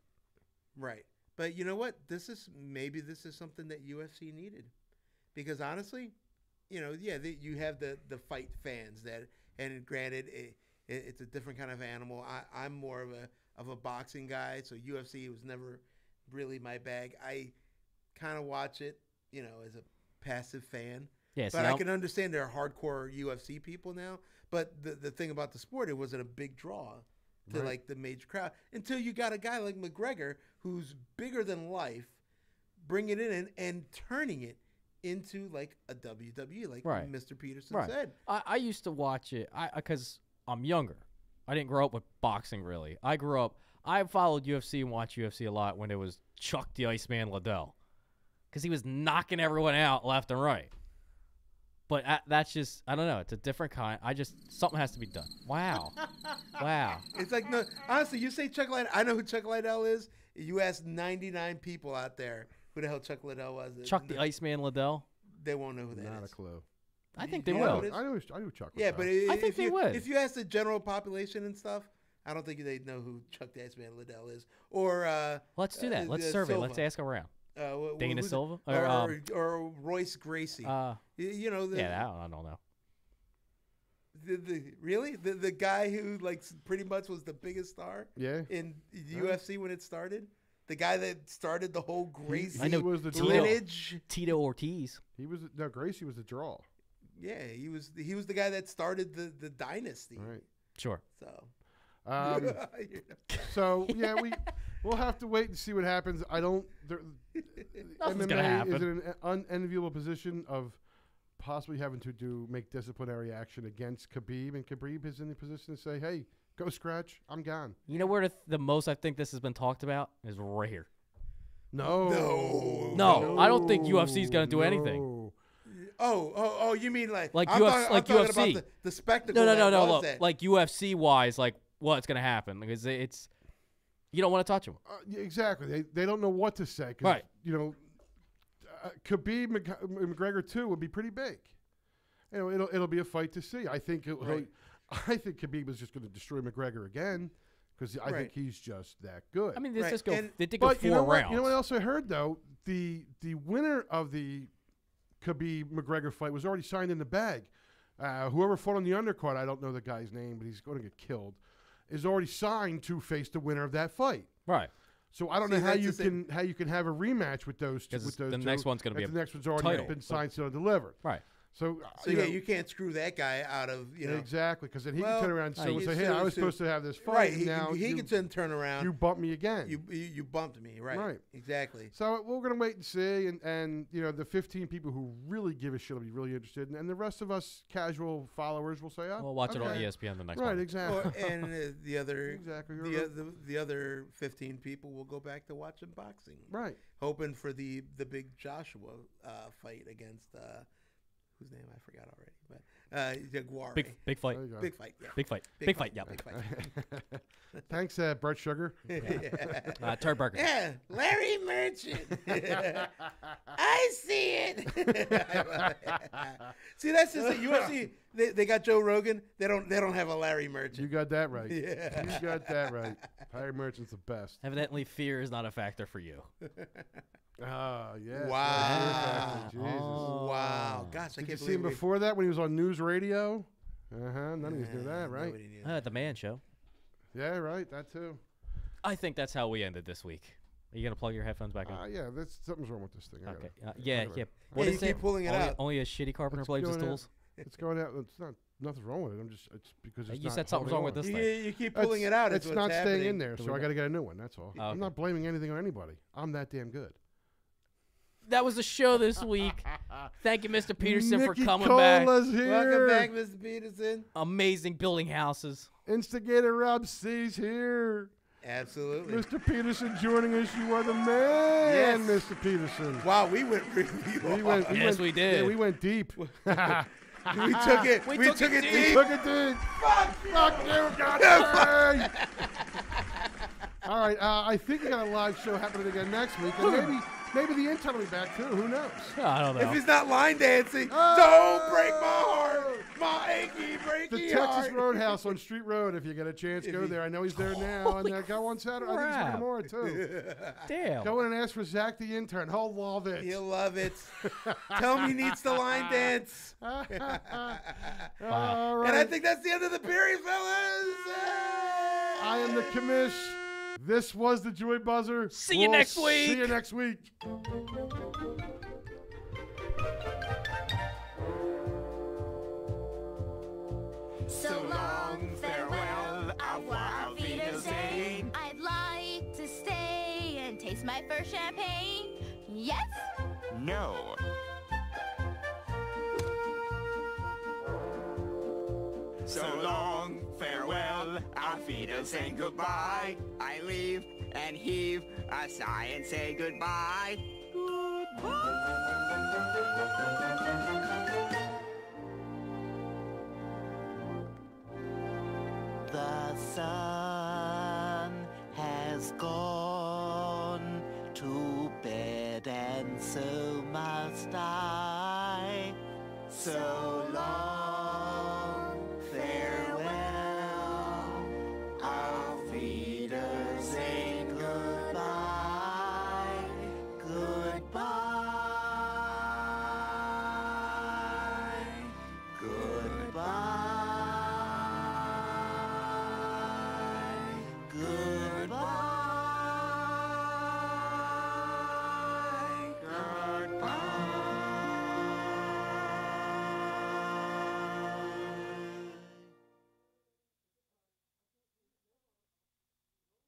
Right. But you know what? This is something that UFC needed, because honestly, you have the fight fans and granted, it's a different kind of animal. I'm more of a boxing guy, so UFC was never really my bag. I kind of watch it, as a passive fan. Yeah, but I can understand there are hardcore UFC people now. But the thing about the sport, it wasn't a big draw to like the major crowd until you got a guy like McGregor who's bigger than life, bringing it in and turning it into like a WWE, like Right. Mr. Peterson Right. said. I used to watch it because I'm younger. I didn't grow up with boxing really. I followed UFC and watched UFC a lot when it was Chuck the Iceman Liddell, because he was knocking everyone out left and right. But that's just, I don't know. It's a different kind. Something has to be done. Wow. Wow. It's like, no, honestly, you say Chuck Liddell. I know who Chuck Liddell is. You ask 99 people out there who the hell Chuck Liddell was. Chuck the Iceman Liddell? They won't know who that is. Not a clue. I think they You know will. who it is? I knew Chuck. Yeah, was but out. I think they would. If you ask the general population and stuff, I don't think they'd know who Chuck the Iceman Liddell is. Or Let's do that. Let's survey. Silva. Let's ask around. Dana who's it? Silva? Or Royce Gracie. Yeah, The, I don't know. Really? The guy who pretty much was the biggest star Yeah. in UFC when it started? The guy that started the whole Gracie I know was the lineage? Tito Ortiz. Gracie was the draw. Yeah, he was the guy that started the dynasty. Right. Sure. So So yeah, we'll have to wait and see what happens. I don't. Nothing's MMA gonna happen. is in an unenviable position of possibly having to make disciplinary action against Khabib, and Khabib is in the position to say, "Hey, go scratch. I'm gone." You know where the most I think this has been talked about is right here. No, No, I don't think UFC is gonna do anything. No. Oh, you mean like Like I'm talking UFC. about the spectacle. No. Was Look, that. like UFC wise, like what's gonna happen? Because it's you don't want to touch him. Yeah, exactly. They don't know what to say. 'Cause, Right. You know, Khabib McGregor too would be pretty big. You know, it'll be a fight to see. I think I think Khabib is just going to destroy McGregor again because I think he's just that good. I mean, they just go. They did But go you know 4 what? rounds. You know what else I heard though? The winner of the Khabib McGregor fight was already signed in the bag. Whoever fought on the undercard, I don't know the guy's name, but he's going to get killed, is already signed to face the winner of that fight. Right. So I don't know how you can have a rematch with those two. With those the next one's going to be the next one's already title. been signed, sealed, and delivered. Right. So yeah, you can't screw that guy out of exactly because then he can turn around and say, "Hey, I was supposed to have this fight. Right. And now he can turn around. You bumped me again. You bumped me. Right. Exactly. So we're gonna wait and see, and you know the 15 people who really give a shit will be really interested, and the rest of us casual followers will say, "Oh, we'll watch it on ESPN the next right, one." Exactly. And the other exactly the other 15 people will go back to watching boxing. Right. Hoping for the big Joshua fight against. Whose name I forgot already, but Jaguar. Big fight. Big fight. Yeah. Big fight. Big fight. Yeah. Big fight. Thanks, Bert Sugar. Turd Burger. Yeah, Larry Merchant. I see it. See, that's just the UFC. They got Joe Rogan. They don't have a Larry Merchant. You got that right. Yeah. You got that right. Larry Merchant's the best. Evidently, fear is not a factor for you. Oh, yeah. Wow. Jesus. Wow. Gosh, I Did can't you see believe him before that when he was on news radio? None of us knew that, right? At the Man Show. Yeah, right. That too. I think that's how we ended this week. Are you gonna plug your headphones back in? Yeah, something's wrong with this thing. Okay. Yeah. What you is keep pulling it out. Only a shitty carpenter blades his tools. It's going out. It's not. Nothing's wrong with it. It's because it's you not said something's wrong with this thing. You keep pulling it out. It's what's not happening. staying in there, so I got to get a new one. That's all. I'm not blaming anything on anybody. I'm that damn good. That was the show this week. Thank you, Mr. Peterson, for Nikki coming Cola's back. here. Welcome back, Mr. Peterson. Amazing building houses. Instigator Rob C's here. Absolutely. Mr. Peterson joining us. You are the man, Yes. Mr. Peterson. Wow, we went really hard. We did. Yeah, we went deep. We took it. We took it deep. Took it deep. Fuck you, goddamn. All right, I think we got a live show happening again next week, and maybe the intern will be back too. Who knows? I don't know. If he's not line dancing, don't break my heart, my achy, breaky The heart. Texas Roadhouse on Street Road. If you get a chance, go there. I know he's there now, and go on Saturday. I think he's there tomorrow too. Damn. Go in and ask for Zach the intern. He'll love it. He'll love it. Tell him he needs to line dance. All right. And I think that's the end of the period, fellas. I am the commish. This was the Joy Buzzer. See you next week. See you next week. So long, farewell, auf Wiedersehen. I'd like to stay and taste my first champagne. Yes? No. So long, farewell, auf Wiedersehen, goodbye. I leave and heave a sigh and say goodbye. The sun has gone to bed, and so must I. So